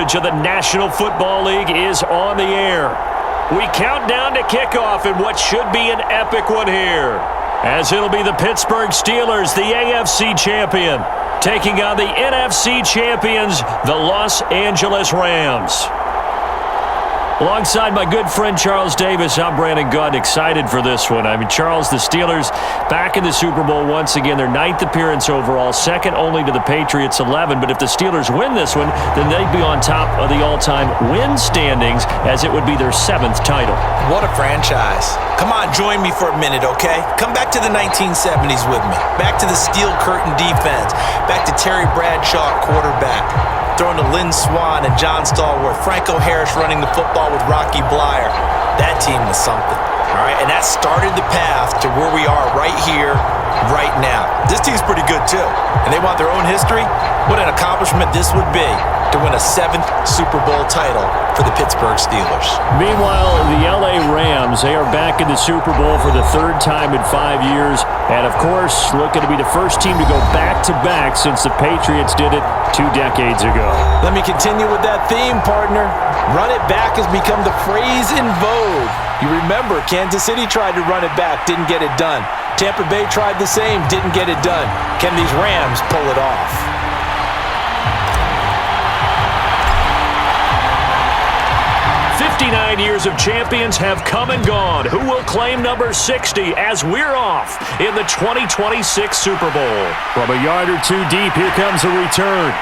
coverage of the National Football League is on the air. We count down to kickoff in what should be an epic one here, as it'll be the Pittsburgh Steelers, the AFC champion, taking on the NFC champions, the Los Angeles Rams. Alongside my good friend Charles Davis, I'm Brandon Gunn, excited for this one. I mean, Charles, the Steelers back in the Super Bowl once again. Their 9th appearance overall, second only to the Patriots' 11. But if the Steelers win this one, then they'd be on top of the all-time win standings, as it would be their 7th title. What a franchise. Come on, join me for a minute, okay? Come back to the 1970s with me. Back to the steel curtain defense. Back to Terry Bradshaw, quarterback. Throwing to Lynn Swann and John Stallworth. Franco Harris running the football with Rocky Blyer. That team was something, all right? And that started the path to where we are right here, right now. This team's pretty good, too. And they want their own history. What an accomplishment this would be to win a 7th Super Bowl title for the Pittsburgh Steelers. Meanwhile, the LA Rams, they are back in the Super Bowl for the 3rd time in 5 years. And, of course, looking to be the first team to go back-to-back since the Patriots did it 2 decades ago. Let me continue with that theme, partner. Run it back has become the phrase in vogue. You remember, Kansas City tried to run it back, didn't get it done. Tampa Bay tried the same, didn't get it done. Can these Rams pull it off? Years of champions have come and gone. Who will claim number 60 as we're off in the 2026 Super Bowl? From a yard or two deep, here comes a return.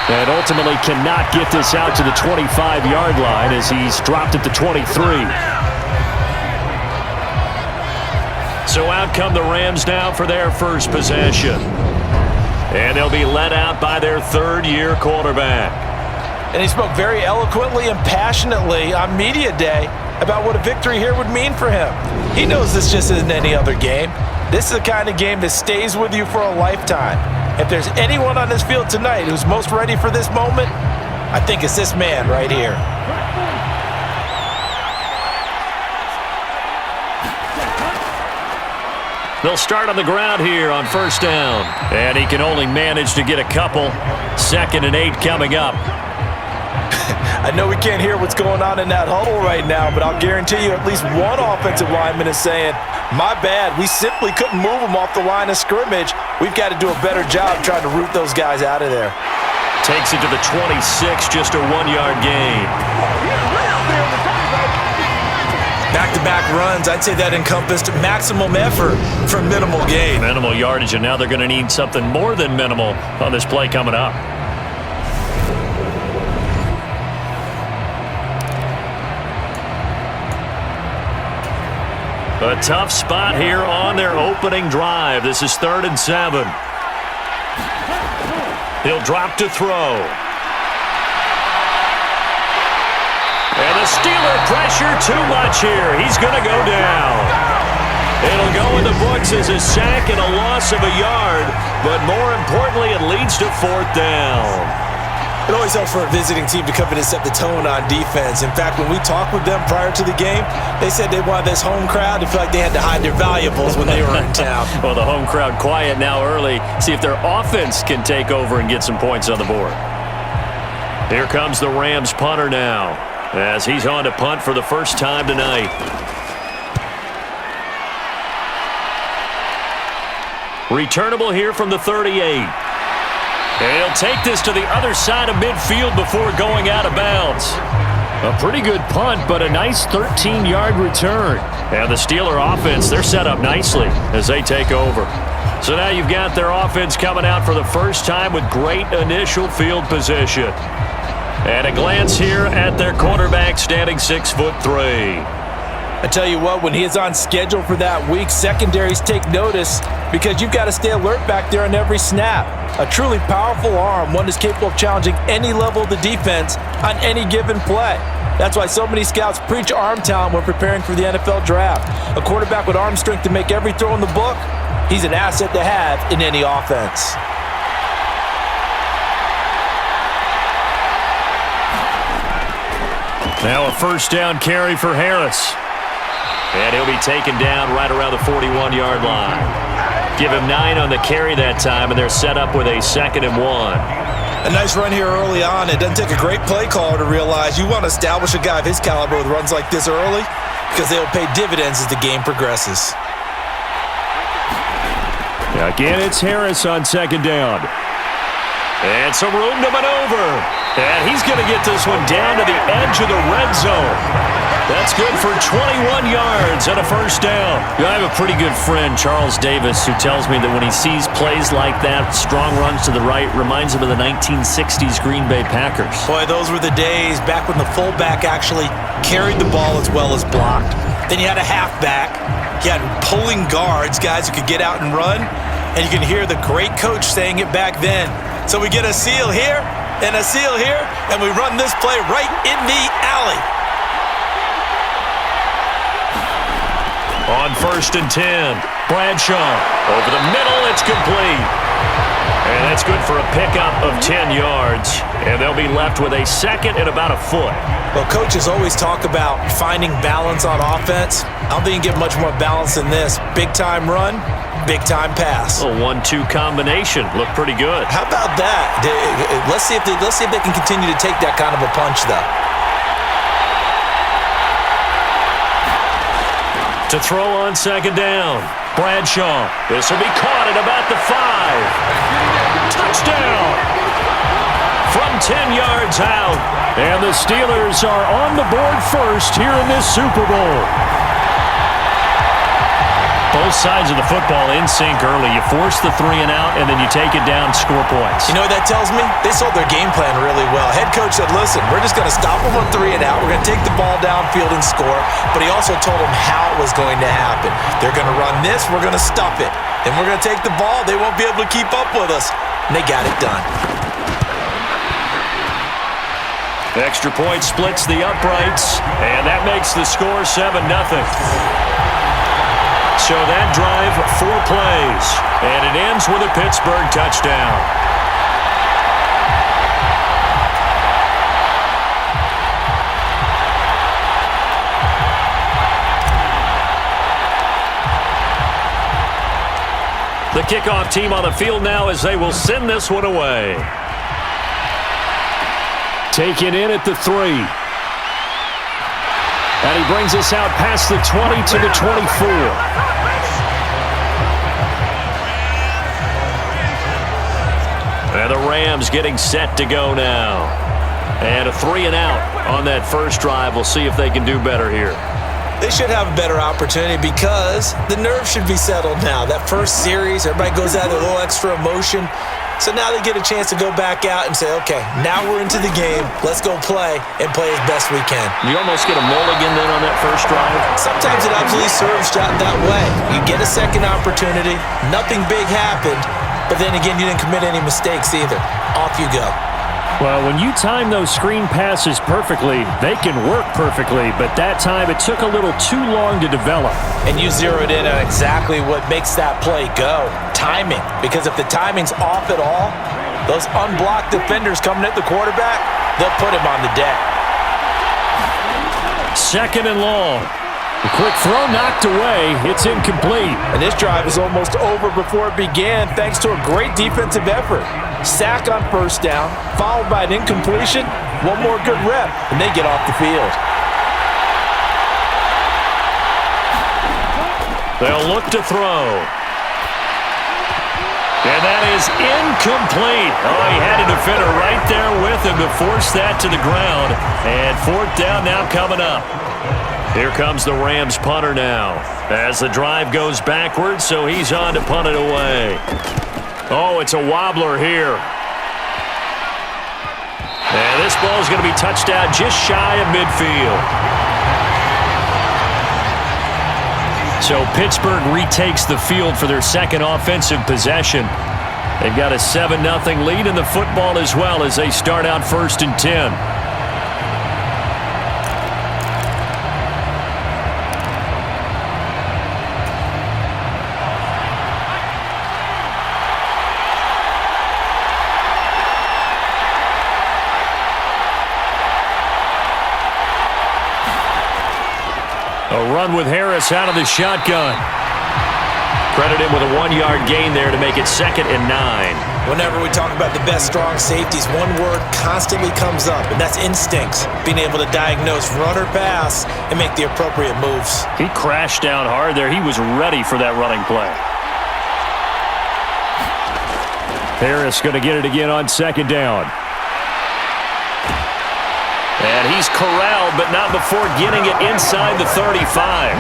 And ultimately cannot get this out to the 25-yard line as he's dropped at the 23. So out come the Rams now for their first possession. And they'll be led out by their 3rd-year quarterback. And he spoke very eloquently and passionately on Media Day about what a victory here would mean for him. He knows this just isn't any other game. This is the kind of game that stays with you for a lifetime. If there's anyone on this field tonight who's most ready for this moment, I think it's this man right here. They'll start on the ground here on 1st down. And he can only manage to get a couple. 2nd and 8 coming up. I know we can't hear what's going on in that huddle right now, but I'll guarantee you at least one offensive lineman is saying, my bad, we simply couldn't move them off the line of scrimmage. We've got to do a better job trying to root those guys out of there. Takes it to the 26, just a 1-yard gain. Back-to-back runs, I'd say that encompassed maximum effort for minimal gain. Minimal yardage, and now they're going to need something more than minimal on this play coming up. A tough spot here on their opening drive. This is 3rd and 7. He'll drop to throw. And the Steeler pressure too much here. He's going to go down. It'll go in the books as a sack and a loss of a yard, but more importantly, it leads to 4th down. It always helps for a visiting team to come in and set the tone on defense. In fact, when we talked with them prior to the game, they said they wanted this home crowd to feel like they had to hide their valuables when they were in town. Well, the home crowd quiet now early. See if their offense can take over and get some points on the board. Here comes the Rams punter now, as he's on to punt for the first time tonight. Returnable here from the 38. He'll take this to the other side of midfield before going out of bounds. A pretty good punt, but a nice 13-yard return. And the Steeler offense, they're set up nicely as they take over. So now you've got their offense coming out for the first time with great initial field position. And a glance here at their quarterback, standing 6'3". I tell you what, when he is on schedule for that week, secondaries take notice because you've got to stay alert back there on every snap. A truly powerful arm, one that's capable of challenging any level of the defense on any given play. That's why so many scouts preach arm talent when preparing for the NFL draft. A quarterback with arm strength to make every throw in the book, he's an asset to have in any offense. Now a 1st down carry for Harris. And he'll be taken down right around the 41-yard line. Give him 9 on the carry that time, and they're set up with a 2nd and 1. A nice run here early on. It doesn't take a great play caller to realize you want to establish a guy of his caliber with runs like this early because they'll pay dividends as the game progresses. Again, it's Harris on second down. And some room to maneuver. And he's going to get this one down to the edge of the red zone. That's good for 21 yards and a first down. I have a pretty good friend, Charles Davis, who tells me that when he sees plays like that, strong runs to the right, reminds him of the 1960s Green Bay Packers. Boy, those were the days back when the fullback actually carried the ball as well as blocked. Then you had a halfback. You had pulling guards, guys who could get out and run. And you can hear the great coach saying it back then. So we get a seal here and a seal here, and we run this play right in the alley. On 1st and 10, Bradshaw over the middle, it's complete. And that's good for a pickup of 10 yards. And they'll be left with a second and about a foot. Well, coaches always talk about finding balance on offense. I don't think you can get much more balance than this. Big-time run, big-time pass. A 1-2 combination. Looked pretty good. How about that? Let's see if they can continue to take that kind of a punch, though. To throw on second down, Bradshaw. This will be caught at about the 5. Touchdown! From 10 yards out. And the Steelers are on the board first here in this Super Bowl. Both sides of the football in sync early. You force the 3 and out, and then you take it down, score points. You know what that tells me? They sold their game plan really well. Head coach said, listen, we're just going to stop them on 3 and out. We're going to take the ball downfield and score. But he also told them how it was going to happen. They're going to run this. We're going to stop it. Then we're going to take the ball. They won't be able to keep up with us. And they got it done. Extra point splits the uprights, and that makes the score 7-0. So that drive, 4 plays, and it ends with a Pittsburgh touchdown. The kickoff team on the field now as they will send this one away. Taken in at the 3. And he brings us out past the 20 to the 24. And the Rams getting set to go now. And a 3 and out on that first drive. We'll see if they can do better here. They should have a better opportunity because the nerves should be settled now. That first series, everybody goes out with a little extra emotion. So now they get a chance to go back out and say, okay, now we're into the game. Let's go play and play as best we can. You almost get a mulligan then on that first drive? Sometimes it absolutely serves that way. You get a second opportunity. Nothing big happened. But then again, you didn't commit any mistakes either. Off you go. Well, when you time those screen passes perfectly, they can work perfectly. But that time, it took a little too long to develop. And you zeroed in on exactly what makes that play go. Timing. Because if the timing's off at all, those unblocked defenders coming at the quarterback, they'll put him on the deck. Second and long. A quick throw knocked away. It's incomplete. And this drive is almost over before it began thanks to a great defensive effort. Sack on first down, followed by an incompletion. One more good rep, and they get off the field. They'll look to throw. And that is incomplete. Oh, he had a defender right there with him to force that to the ground. And 4th down now coming up. Here comes the Rams punter now as the drive goes backwards, so he's on to punt it away. Oh, it's a wobbler here. And this ball is going to be touched out just shy of midfield. So Pittsburgh retakes the field for their second offensive possession. They've got a 7-0 lead in the football as well as they start out 1st and 10. A run with Harris out of the shotgun. Credit him with a 1-yard gain there to make it 2nd and 9. Whenever we talk about the best strong safeties, one word constantly comes up, and that's instincts. Being able to diagnose run or pass and make the appropriate moves. He crashed down hard there. He was ready for that running play. Harris going to get it again on 2nd down. And he's corralled, but not before getting it inside the 35.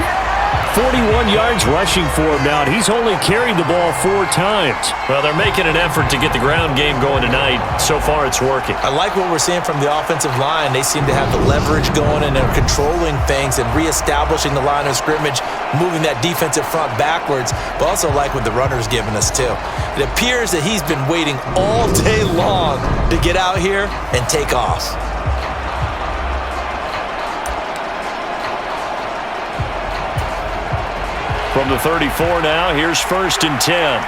41 yards rushing for him now, and he's only carried the ball 4 times. Well, they're making an effort to get the ground game going tonight. So far, it's working. I like what we're seeing from the offensive line. They seem to have the leverage going, and they're controlling things and reestablishing the line of scrimmage, moving that defensive front backwards, but also like what the runner's giving us, too. It appears that he's been waiting all day long to get out here and take off. From the 34 now, here's 1st and 10.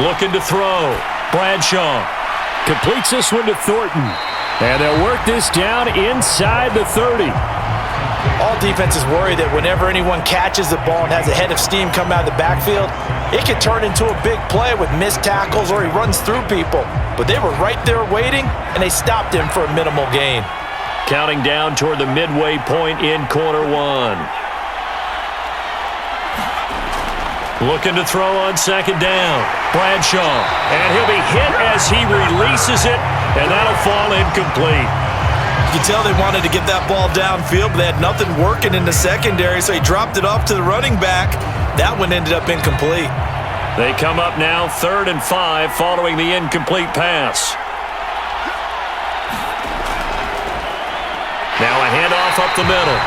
Looking to throw. Bradshaw completes this one to Thornton. And they'll work this down inside the 30. All defenses worry that whenever anyone catches the ball and has a head of steam come out of the backfield, it can turn into a big play with missed tackles or he runs through people. But they were right there waiting, and they stopped him for a minimal gain. Counting down toward the midway point in quarter 1. Looking to throw on 2nd down. Bradshaw. And he'll be hit as he releases it, and that'll fall incomplete. You can tell they wanted to get that ball downfield, but they had nothing working in the secondary, so he dropped it off to the running back. That one ended up incomplete. They come up now 3rd and 5 following the incomplete pass. Now a handoff up the middle.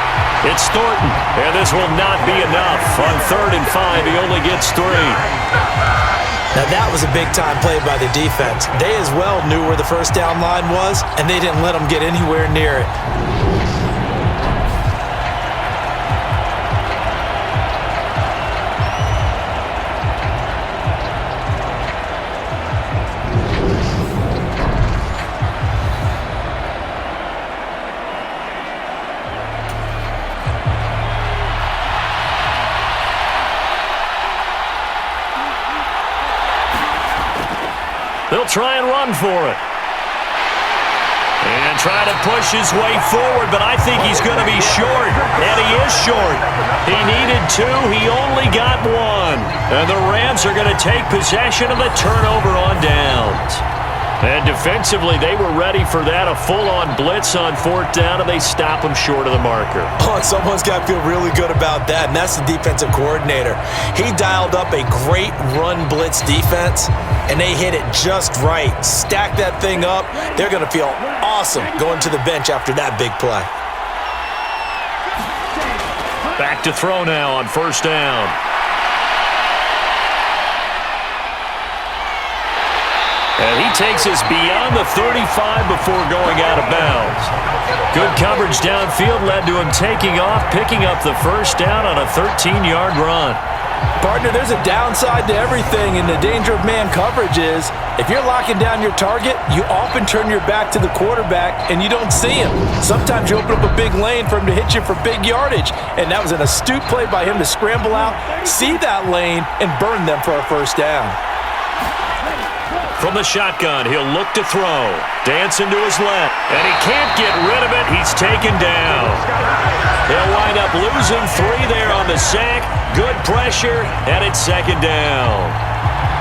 It's Thornton, and this will not be enough. On 3rd and 5, he only gets 3. Now that was a big-time play by the defense. They as well knew where the first down line was, and they didn't let them get anywhere near it. They'll try and run for it. And try to push his way forward, but I think he's going to be short. And he is short. He needed 2. He only got 1. And the Rams are going to take possession of the turnover on downs. And defensively, they were ready for that, a full-on blitz on 4th down, and they stop him short of the marker. Oh, someone's got to feel really good about that, and that's the defensive coordinator. He dialed up a great run blitz defense, and they hit it just right. Stack that thing up. They're going to feel awesome going to the bench after that big play. Back to throw now on 1st down. And he takes us beyond the 35 before going out of bounds. Good coverage downfield led to him taking off, picking up the 1st down on a 13-yard run. Partner, there's a downside to everything, and the danger of man coverage is if you're locking down your target, you often turn your back to the quarterback and you don't see him. Sometimes you open up a big lane for him to hit you for big yardage, and that was an astute play by him to scramble out, see that lane, and burn them for a 1st down. From the shotgun, he'll look to throw. Dancing to his left, and he can't get rid of it. He's taken down. He'll wind up losing 3 there on the sack. Good pressure, and it's 2nd down.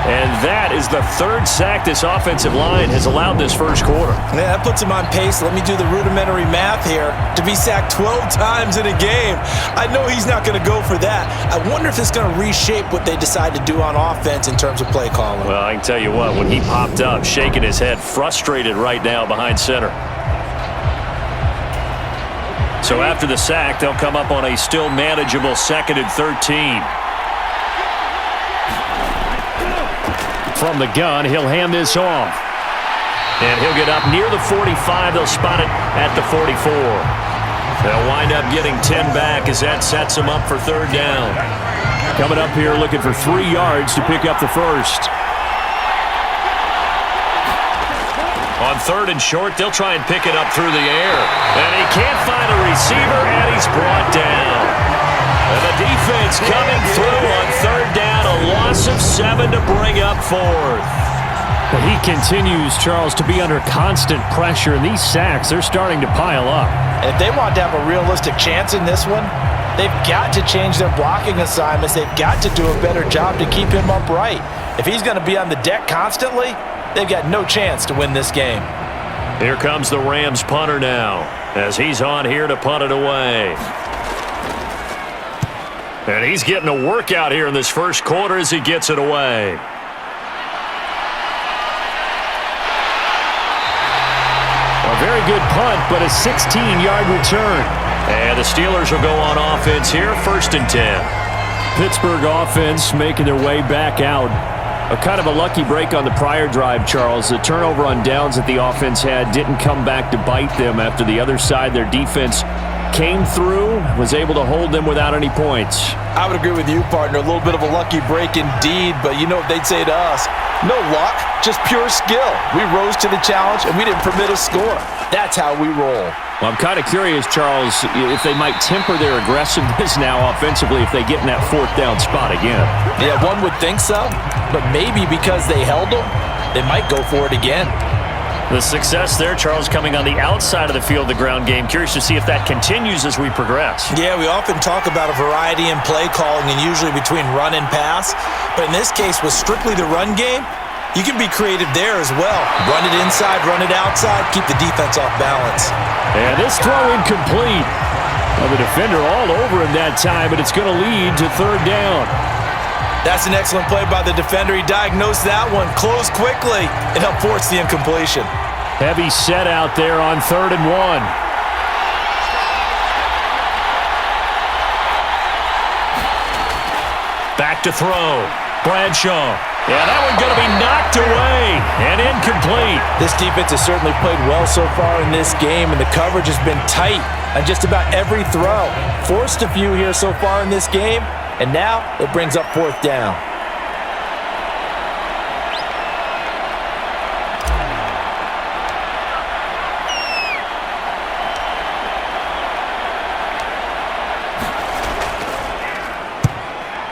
And that is the 3rd sack this offensive line has allowed this first quarter. Yeah, that puts him on pace. Let me do the rudimentary math here. To be sacked 12 times in a game, I know he's not going to go for that. I wonder if it's going to reshape what they decide to do on offense in terms of play calling. Well, I can tell you what, when he popped up, shaking his head, frustrated right now behind center. So after the sack, they'll come up on a still manageable 2nd and 13. From the gun, he'll hand this off. And he'll get up near the 45. They'll spot it at the 44. They'll wind up getting 10 back as that sets him up for 3rd down. Coming up here looking for 3 yards to pick up the 1st. On 3rd and short, they'll try and pick it up through the air. And he can't find a receiver, and he's brought down. And the defense coming through on 3rd down, a loss of 7 to bring up 4th. Well, he continues, Charles, to be under constant pressure, and these sacks, they're starting to pile up. If they want to have a realistic chance in this one, they've got to change their blocking assignments. They've got to do a better job to keep him upright. If he's going to be on the deck constantly, they've got no chance to win this game. Here comes the Rams punter now, as he's on here to punt it away. And he's getting a workout here in this first quarter as he gets it away. A very good punt, but a 16-yard return. And the Steelers will go on offense here, 1st and 10. Pittsburgh offense making their way back out. A kind of a lucky break on the prior drive, Charles. The turnover on downs that the offense had didn't come back to bite them after the other side. Their defense came through, was able to hold them without any points. I would agree with you, partner. A little bit of a lucky break indeed, but you know what they'd say to us? No luck, just pure skill. We rose to the challenge, and we didn't permit a score. That's how we roll. Well, I'm kind of curious, Charles, if they might temper their aggressiveness now offensively if they get in that 4th down spot again. Yeah, one would think so, but maybe because they held them, they might go for it again. The success there, Charles, coming on the outside of the field, the ground game. Curious to see if that continues as we progress. Yeah, we often talk about a variety in play calling and usually between run and pass. But in this case, with strictly the run game, you can be creative there as well. Run it inside, run it outside, keep the defense off balance. And this throw incomplete. Well, the defender all over him that time, but it's going to lead to 3rd down. That's an excellent play by the defender. He diagnosed that one, closed quickly, and helped force the incompletion. Heavy set out there on 3rd and 1. Back to throw. Bradshaw. Yeah, that one going to be knocked away and incomplete. This defense has certainly played well so far in this game, and the coverage has been tight on just about every throw. Forced a few here so far in this game, and now it brings up 4th down.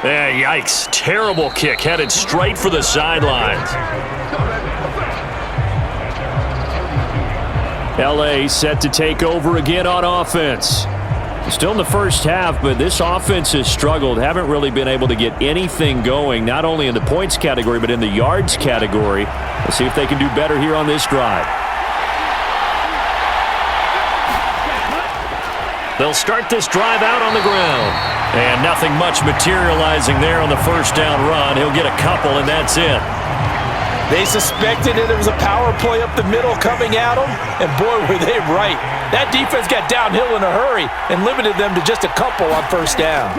Yeah, yikes. Terrible kick headed straight for the sidelines. LA set to take over again on offense. Still in the first half, but this offense has struggled. Haven't really been able to get anything going, not only in the points category, but in the yards category. Let's see if they can do better here on this drive. They'll start this drive out on the ground. And nothing much materializing there on the 1st down run. He'll get a couple, and that's it. They suspected it was a power play up the middle coming at them, and boy, were they right. That defense got downhill in a hurry and limited them to just a couple on 1st down.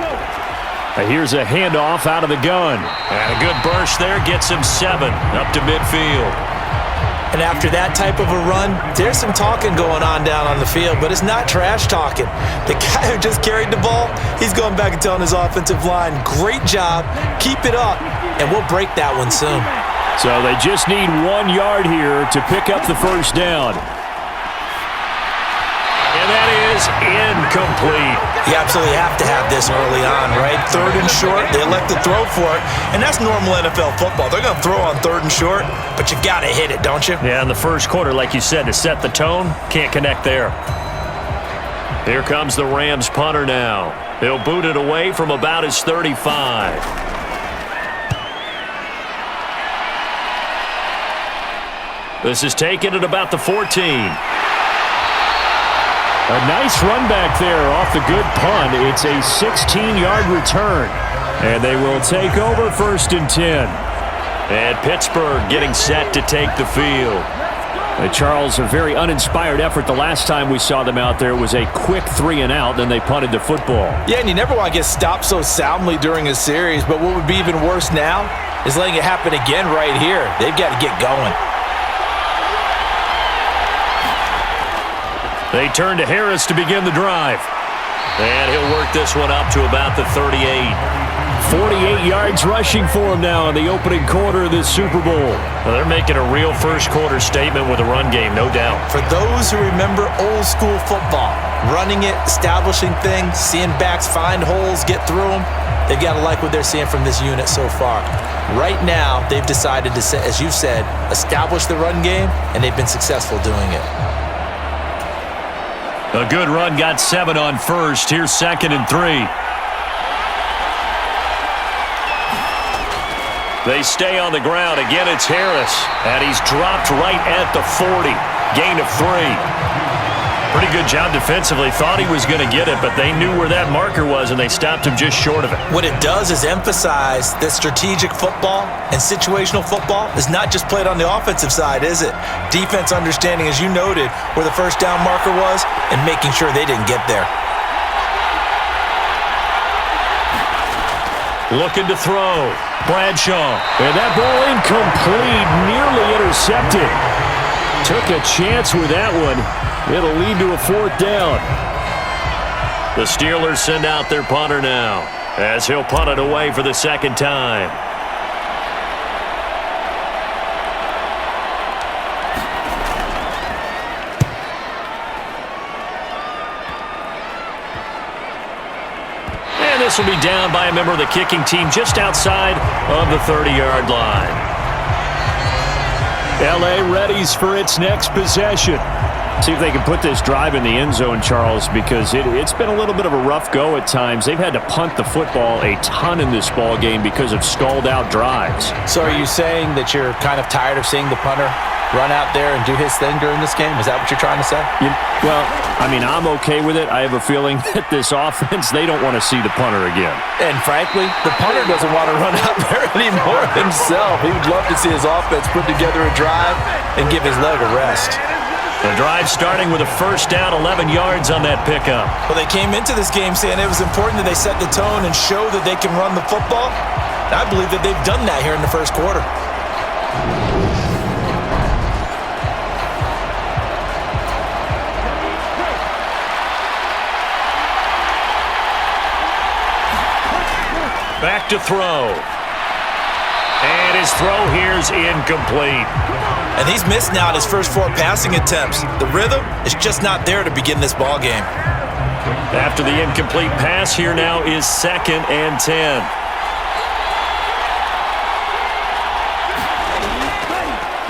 Here's a handoff out of the gun. And a good burst there gets him 7 up to midfield. And after that type of a run, there's some talking going on down on the field, but it's not trash talking. The guy who just carried the ball, he's going back and telling his offensive line, great job, keep it up, and we'll break that one soon. So they just need 1 yard here to pick up the 1st down. And that is incomplete. You absolutely have to have this early on, right? 3rd and short, they elect to throw for it, and that's normal NFL football. They're going to throw on 3rd and short, but you got to hit it, don't you? Yeah, in the first quarter, like you said, to set the tone, can't connect there. Here comes the Rams punter now. He'll boot it away from about his 35. This is taken at about the 14. A nice run back there off the good punt. It's a 16-yard return. And they will take over 1st and 10. And Pittsburgh getting set to take the field. Charles, a very uninspired effort the last time we saw them out there. It was a quick 3 and out, then they punted the football. Yeah, and you never want to get stopped so soundly during a series, but what would be even worse now is letting it happen again right here. They've got to get going. They turn to Harris to begin the drive. And he'll work this one up to about the 38. 48 yards rushing for him now in the opening quarter of this Super Bowl. Well, they're making a real first-quarter statement with a run game, no doubt. For those who remember old-school football, running it, establishing things, seeing backs find holes, get through them, they've got to like what they're seeing from this unit so far. Right now, they've decided to, as you said, establish the run game, and they've been successful doing it. A good run got 7 on first. Here's 2nd and 3. They stay on the ground. Again, it's Harris. And he's dropped right at the 40. Gain of 3. Pretty good job defensively. Thought he was going to get it, but they knew where that marker was, and they stopped him just short of it. What it does is emphasize that strategic football and situational football is not just played on the offensive side, is it? Defense understanding, as you noted, where the first down marker was and making sure they didn't get there. Looking to throw. Bradshaw. And that ball incomplete, nearly intercepted. Took a chance with that one. It'll lead to a 4th down. The Steelers send out their punter now, as he'll punt it away for the 2nd time. And this will be down by a member of the kicking team just outside of the 30-yard line. L.A. readies for its next possession. See if they can put this drive in the end zone, Charles, because it's been a little bit of a rough go at times. They've had to punt the football a ton in this ball game because of stalled-out drives. So are you saying that you're kind of tired of seeing the punter run out there and do his thing during this game? Is that what you're trying to say? Well, I mean, I'm okay with it. I have a feeling that this offense, they don't want to see the punter again. And frankly, the punter doesn't want to run out there anymore himself. He would love to see his offense put together a drive and give his leg a rest. The drive starting with a first down, 11 yards on that pickup. Well, they came into this game saying it was important that they set the tone and show that they can run the football. I believe that they've done that here in the first quarter. Back to throw. And his throw here's incomplete. And he's missed now on his first 4 passing attempts. The rhythm is just not there to begin this ball game. After the incomplete pass, here now is 2nd and 10.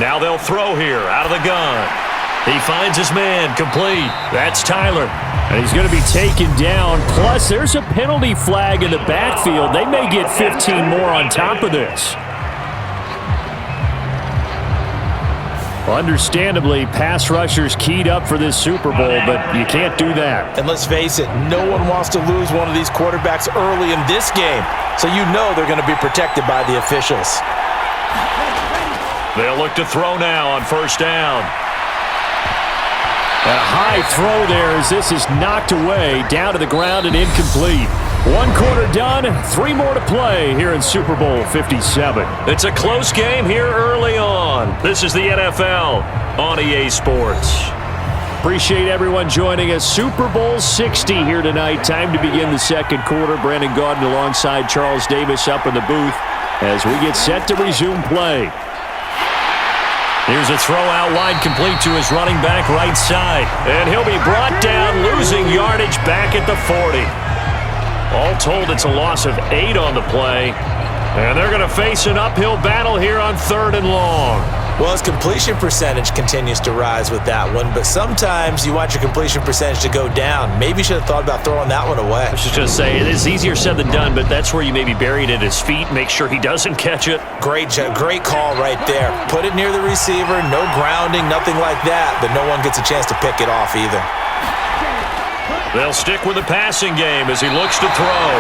Now they'll throw here out of the gun. He finds his man, complete. That's Tyler. And he's going to be taken down. Plus, there's a penalty flag in the backfield. They may get 15 more on top of this. Understandably, pass rushers keyed up for this Super Bowl, but you can't do that. And let's face it, no one wants to lose one of these quarterbacks early in this game. So you know they're going to be protected by the officials. They'll look to throw now on first down. A high throw there as this is knocked away, down to the ground and incomplete. 1 quarter done, 3 more to play here in Super Bowl 57. It's a close game here early on. This is the NFL on EA Sports. Appreciate everyone joining us. Super Bowl 60 here tonight. Time to begin the 2nd quarter. Brandon Gaudin alongside Charles Davis up in the booth as we get set to resume play. Here's a throw out wide, complete to his running back right side. And he'll be brought down, losing yardage back at the 40. All told, it's a loss of 8 on the play. And they're going to face an uphill battle here on 3rd and long. Well, his completion percentage continues to rise with that one, but sometimes you want your completion percentage to go down. Maybe you should have thought about throwing that one away. I should just say, it is easier said than done, but that's where you maybe bury it at his feet, make sure he doesn't catch it. Great call right there. Put it near the receiver, no grounding, nothing like that, but no one gets a chance to pick it off either. They'll stick with the passing game as he looks to throw.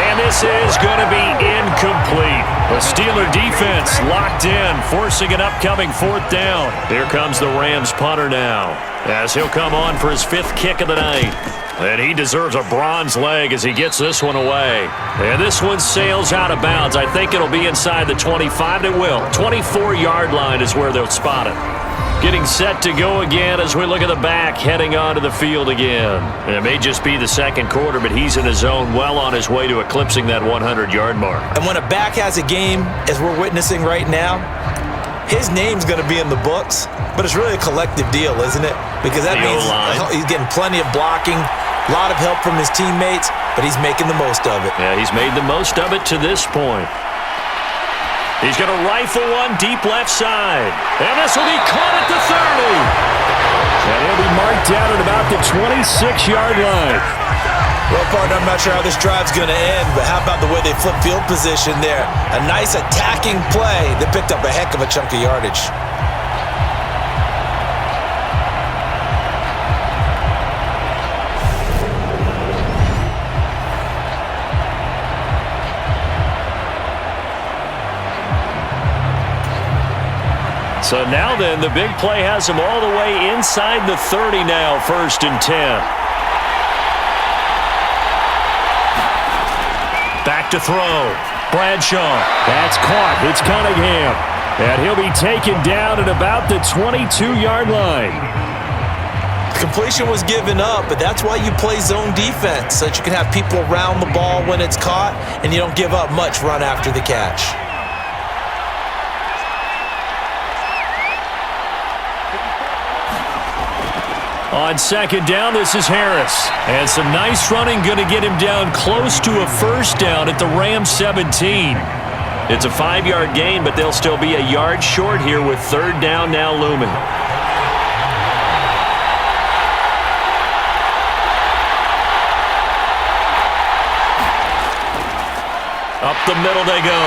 And this is going to be incomplete. The Steeler defense locked in, forcing an upcoming 4th down. Here comes the Rams punter now, as he'll come on for his 5th kick of the night. And he deserves a bronze leg as he gets this one away. And this one sails out of bounds. I think it'll be inside the 25. It will. 24-yard line is where they'll spot it. Getting set to go again as we look at the back heading onto the field again. It may just be the second quarter, but he's in his zone well on his way to eclipsing that 100-yard mark. And when a back has a game, as we're witnessing right now, his name's going to be in the books, but it's really a collective deal, isn't it? Because that means he's getting plenty of blocking, a lot of help from his teammates, but he's making the most of it. Yeah, he's made the most of it to this point. He's going to rifle one deep left side. And this will be caught at the 30. And he'll be marked down at about the 26-yard line. Well, partner, I'm not sure how this drive's going to end, but how about the way they flip field position there? A nice attacking play that picked up a heck of a chunk of yardage. So now then, the big play has him all the way inside the 30 now, 1st and 10. Back to throw. Bradshaw. That's caught. It's Cunningham. And he'll be taken down at about the 22-yard line. Completion was given up, but that's why you play zone defense, so that you can have people around the ball when it's caught, and you don't give up much run after the catch. On second down, this is Harris. And some nice running going to get him down close to a first down at the Rams 17. It's a 5-yard gain, but they'll still be a yard short here with 3rd down now looming. Up the middle they go.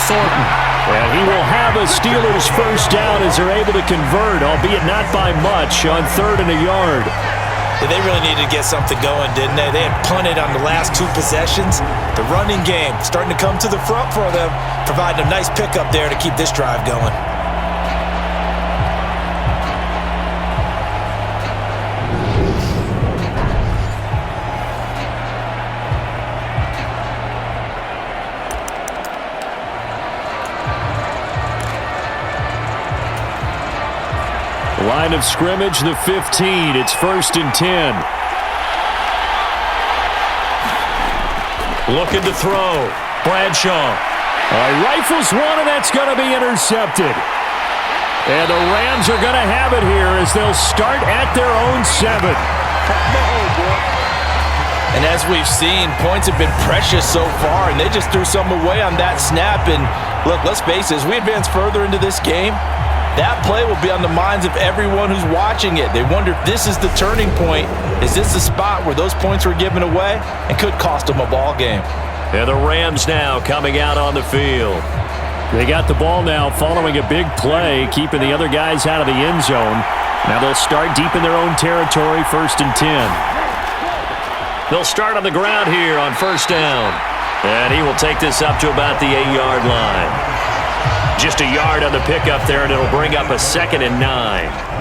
Thornton. And he will have a Steelers first down as they're able to convert, albeit not by much, on 3rd and a yard. Yeah, they really needed to get something going, didn't they? They had punted on the last 2 possessions. The running game starting to come to the front for them, providing a nice pickup there to keep this drive going. Line of scrimmage, the 15. It's 1st and 10. Looking to throw. Bradshaw. Rifles one, and that's going to be intercepted. And the Rams are going to have it here as they'll start at their own 7. And as we've seen, points have been precious so far, and they just threw some away on that snap. And look, let's face it, as we advance further into this game, that play will be on the minds of everyone who's watching it. They wonder if this is the turning point. Is this the spot where those points were given away and could cost them a ball game? And the Rams now coming out on the field. They got the ball now following a big play, keeping the other guys out of the end zone. Now they'll start deep in their own territory, 1st and 10. They'll start on the ground here on 1st down. And he will take this up to about the 8-yard line. Just a yard on the pickup there, and it'll bring up a 2nd and 9.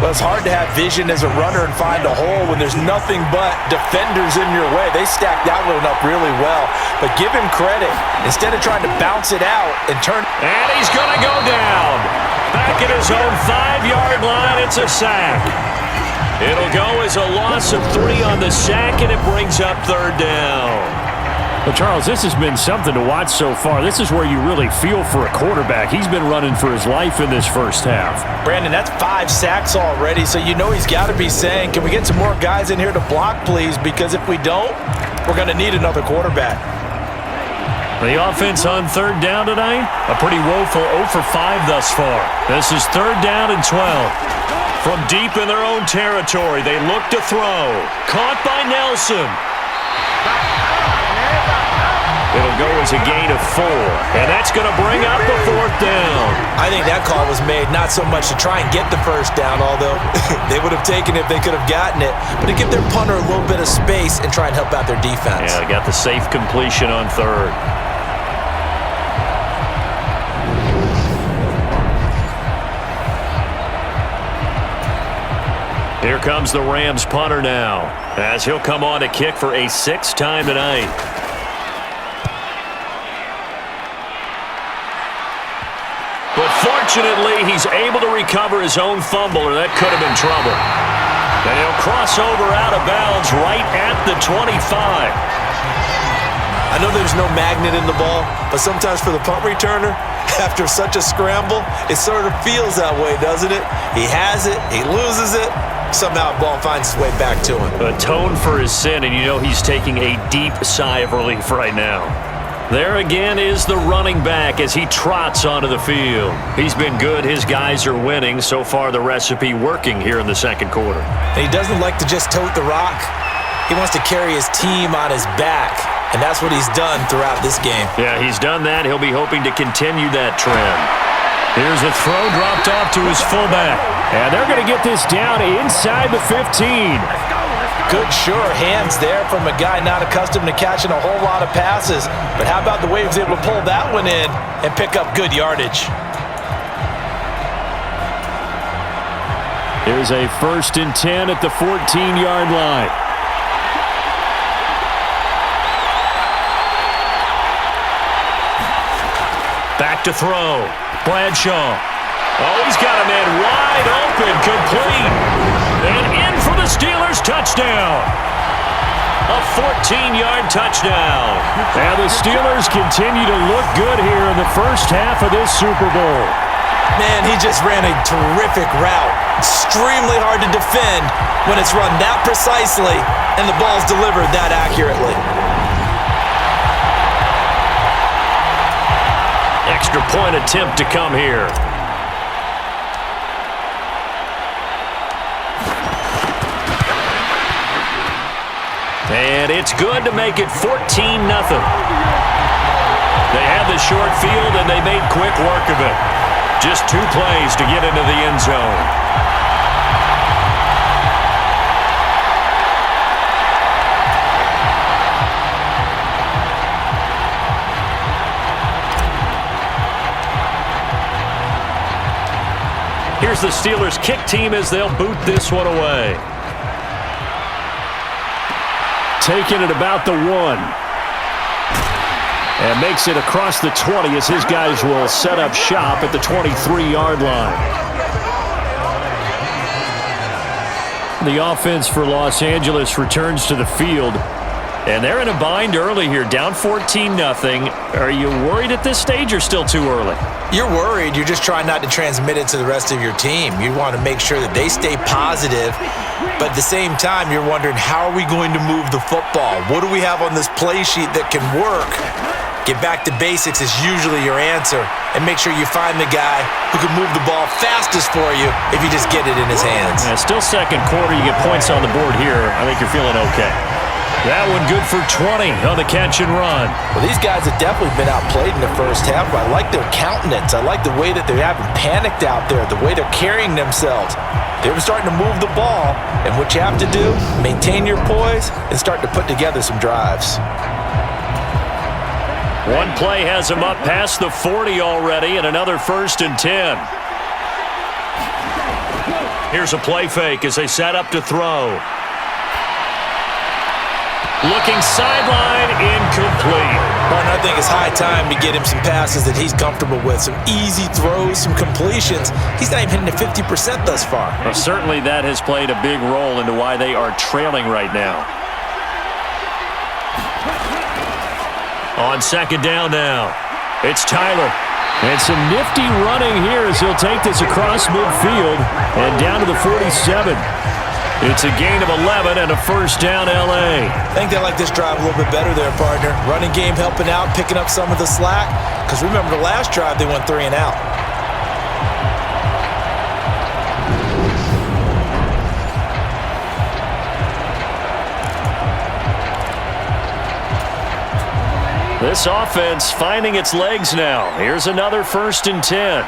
Well, it's hard to have vision as a runner and find a hole when there's nothing but defenders in your way. They stacked that one up really well. But give him credit. Instead of trying to bounce it out and turn... And he's going to go down. Back at his own 5-yard line, it's a sack. It'll go as a loss of 3 on the sack, and it brings up 3rd down. Well, Charles, this has been something to watch so far. This is where you really feel for a quarterback. He's been running for his life in this first half. Brandon, that's 5 sacks already, so you know he's got to be saying, can we get some more guys in here to block, please? Because if we don't, we're going to need another quarterback. The offense on 3rd down tonight, a pretty woeful 0 for 5 thus far. This is 3rd down and 12. From deep in their own territory, they look to throw. Caught by Nelson. It'll go as a gain of 4, and that's going to bring up the 4th down. I think that call was made not so much to try and get the first down, although they would have taken it if they could have gotten it, but to give their punter a little bit of space and try and help out their defense. Yeah, they got the safe completion on 3rd. Here comes the Rams punter now, as he'll come on to kick for a 6th time tonight. But Fortunately, he's able to recover his own fumble, or that could have been trouble. And he'll cross over out of bounds right at the 25. I know there's no magnet in the ball, but sometimes for the punt returner, after such a scramble, it sort of feels that way, doesn't it? He has it, he loses it, somehow the ball finds its way back to him. Atone for his sin, and you know he's taking a deep sigh of relief right now. There again is the running back as he trots onto the field. He's been good. His guys are winning. So far, the recipe working here in the second quarter. And he doesn't like to just tote the rock. He wants to carry his team on his back, and that's what he's done throughout this game. Yeah, he's done that. He'll be hoping to continue that trend. Here's a throw dropped off to his fullback. And they're going to get this down inside the 15. Good, sure hands there from a guy not accustomed to catching a whole lot of passes. But how about the way he was able to pull that one in and pick up good yardage? Here's a 1st and 10 at the 14-yard line. Back to throw. Bradshaw. Oh, he's got a man wide open, complete. And in for the Steelers, touchdown. A 14-yard touchdown. And the Steelers continue to look good here in the first half of this Super Bowl. Man, he just ran a terrific route. Extremely hard to defend when it's run that precisely and the ball's delivered that accurately. Extra point attempt to come here. And it's good to make it 14-0. They had the short field, and they made quick work of it. Just 2 plays to get into the end zone. Here's the Steelers' kick team as they'll boot this one away. Taking it about the 1. And makes it across the 20 as his guys will set up shop at the 23-yard line. The offense for Los Angeles returns to the field. And they're in a bind early here, down 14-0. Are you worried at this stage or still too early? You're worried. You're just trying not to transmit it to the rest of your team. You want to make sure that they stay positive. But at the same time, you're wondering, how are we going to move the football? What do we have on this play sheet that can work? Get back to basics is usually your answer. And make sure you find the guy who can move the ball fastest for you if you just get it in his hands. Yeah, still second quarter. You get points on the board here. I think you're feeling okay. That one good for 20 on the catch and run. Well, these guys have definitely been outplayed in the first half, but I like their countenance. I like the way that they haven't panicked out there, the way they're carrying themselves. They're starting to move the ball, and what you have to do, maintain your poise and start to put together some drives. One play has him up past the 40 already, and another 1st and 10. Here's a play fake as they set up to throw. Looking sideline, incomplete. Martin, I think it's high time to get him some passes that he's comfortable with. Some easy throws, some completions. He's not even hitting the 50% thus far. Well, certainly that has played a big role into why they are trailing right now. On 2nd down now, it's Tyler. And some nifty running here as he'll take this across midfield and down to the 47. It's a gain of 11 and a 1st down, L.A. I think they like this drive a little bit better there, partner. Running game helping out, picking up some of the slack. Because remember the last drive, they went 3 and out. This offense finding its legs now. Here's another 1st and 10.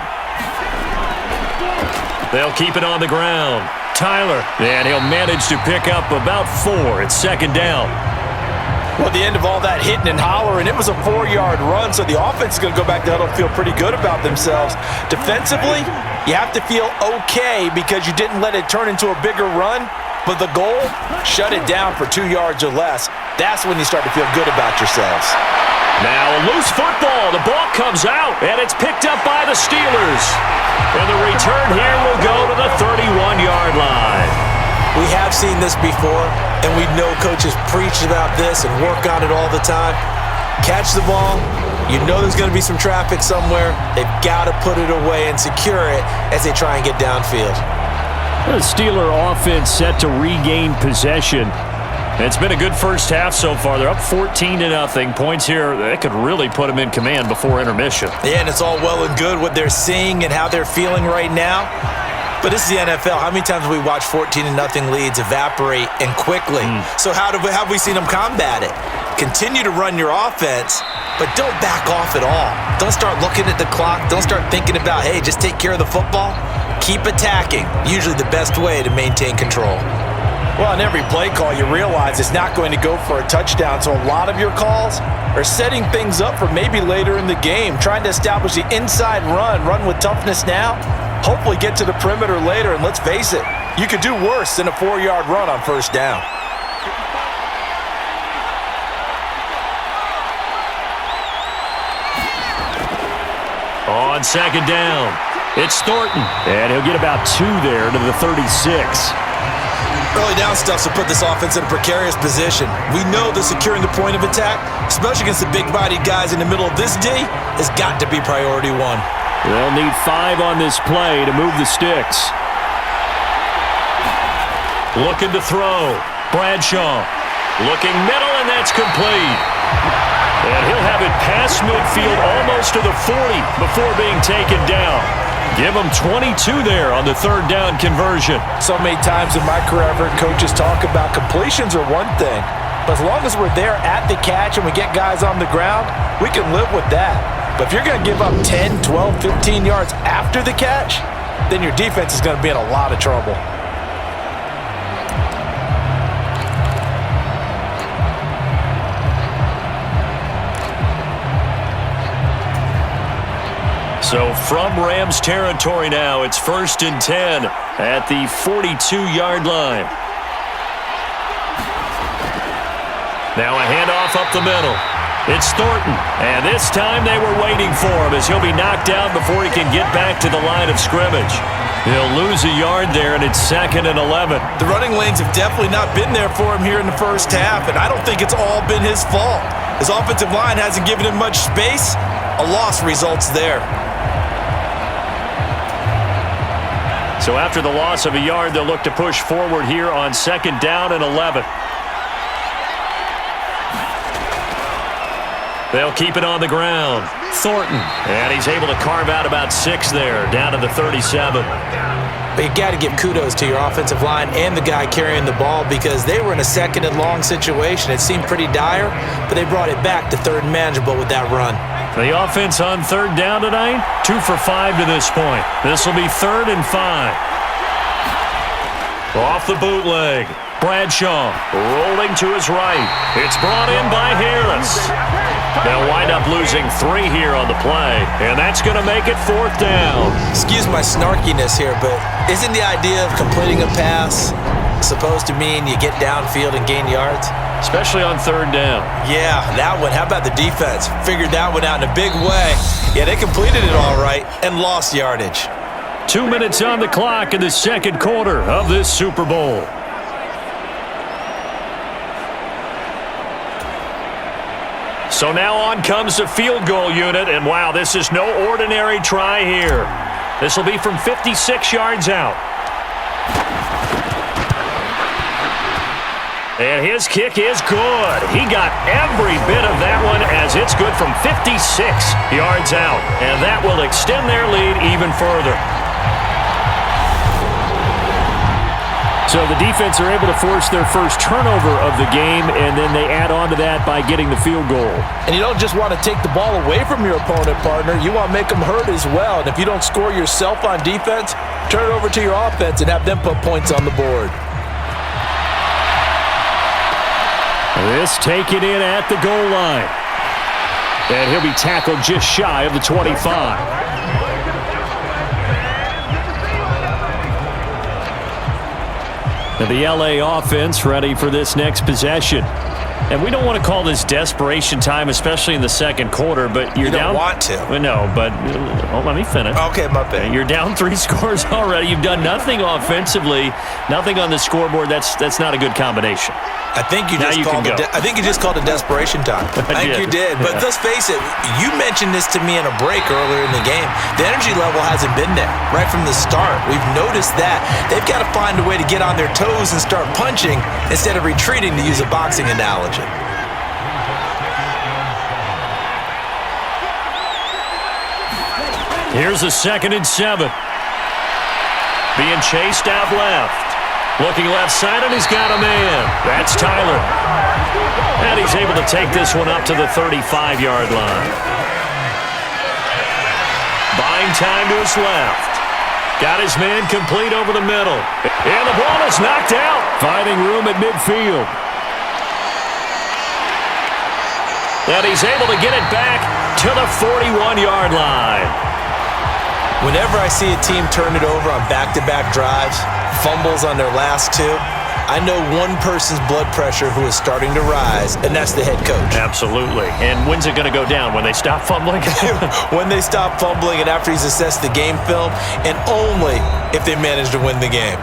They'll keep it on the ground. Tyler, and he'll manage to pick up about 4. It's 2nd down. Well, at the end of all that hitting and hollering, it was a 4-yard run, so the offense is going to go back to huddle and feel pretty good about themselves. Defensively, you have to feel okay because you didn't let it turn into a bigger run, but the goal, shut it down for 2 yards or less. That's when you start to feel good about yourselves. Now a loose football. The ball comes out, and it's picked up by the Steelers. And the return here will go to the 31-yard line. We have seen this before, and we know coaches preach about this and work on it all the time. Catch the ball. You know there's going to be some traffic somewhere. They've got to put it away and secure it as they try and get downfield. The Steeler offense set to regain possession. It's been a good first half so far. They're up 14-0. Points here, that could really put them in command before intermission. Yeah, and it's all well and good what they're seeing and how they're feeling right now. But this is the NFL. How many times have we watched 14-0 leads evaporate and quickly? So how have we seen them combat it? Continue to run your offense, but don't back off at all. Don't start looking at the clock. Don't start thinking about, hey, just take care of the football. Keep attacking. Usually the best way to maintain control. Well, on every play call, you realize it's not going to go for a touchdown, so a lot of your calls are setting things up for maybe later in the game, trying to establish the inside run with toughness now, hopefully get to the perimeter later, and let's face it, you could do worse than a 4-yard run on first down. On second down, it's Thornton. And he'll get about 2 there to the 36. Early down stuff will put this offense in a precarious position. We know that securing the point of attack, especially against the big-bodied guys in the middle of this D, has got to be priority one. They'll need 5 on this play to move the sticks. Looking to throw. Bradshaw. Looking middle, and that's complete. And he'll have it past midfield almost to the 40 before being taken down. Give him 22 there on the third down conversion. So many times in my career, I've heard coaches talk about completions are one thing, but as long as we're there at the catch and we get guys on the ground, we can live with that. But if you're going to give up 10, 12, 15 yards after the catch, then your defense is going to be in a lot of trouble. So from Rams territory now, it's 1st and 10 at the 42-yard line. Now a handoff up the middle. It's Thornton, and this time they were waiting for him as he'll be knocked down before he can get back to the line of scrimmage. He'll lose a yard there, and it's 2nd and 11. The running lanes have definitely not been there for him here in the first half, and I don't think it's all been his fault. His offensive line hasn't given him much space. A loss results there. So after the loss of a yard, they'll look to push forward here on 2nd down and 11. They'll keep it on the ground. Thornton, and he's able to carve out about 6 there, down to the 37. But you got to give kudos to your offensive line and the guy carrying the ball because they were in a 2nd and long situation. It seemed pretty dire, but they brought it back to 3rd and manageable with that run. The offense on 3rd down tonight, 2 for 5 to this point. This will be 3rd and 5. Off the bootleg. Bradshaw rolling to his right. It's brought in by Harris. They'll wind up losing 3 here on the play, and that's going to make it 4th down. Excuse my snarkiness here, but isn't the idea of completing a pass supposed to mean you get downfield and gain yards? Especially on 3rd down. Yeah, that one. How about the defense? Figured that one out in a big way. Yeah, they completed it all right and lost yardage. 2 minutes on the clock in the 2nd quarter of this Super Bowl. So now on comes the field goal unit, and wow, this is no ordinary try here. This will be from 56 yards out. And his kick is good. He got every bit of that one as it's good from 56 yards out. And that will extend their lead even further. So the defense are able to force their first turnover of the game, and then they add on to that by getting the field goal. And you don't just want to take the ball away from your opponent, partner. You want to make them hurt as well. And if you don't score yourself on defense, turn it over to your offense and have them put points on the board. This taken in at the goal line. And he'll be tackled just shy of the 25. The LA offense ready for this next possession. And we don't want to call this desperation time, especially in the second quarter, but you're down. You don't want to. Well, no, but let me finish. Okay, my bad. You're down 3 scores already. You've done nothing offensively, nothing on the scoreboard. That's not a good combination. I think you just called it desperation time. I think you did. But let's face it, you mentioned this to me in a break earlier in the game. The energy level hasn't been there right from the start. We've noticed that. They've got to find a way to get on their toes and start punching instead of retreating, to use a boxing analogy. Here's a 2nd and 7. Being chased out left. Looking left side, and he's got a man. That's Tyler. And he's able to take this one up to the 35-yard line. Buying time to his left. Got his man complete over the middle. And the ball is knocked out. Finding room at midfield. And he's able to get it back to the 41-yard line. Whenever I see a team turn it over on back-to-back drives, fumbles on their last 2, I know one person's blood pressure who is starting to rise, and that's the head coach. Absolutely. And when's it going to go down? When they stop fumbling? When they stop fumbling and after he's assessed the game film, and only if they manage to win the game.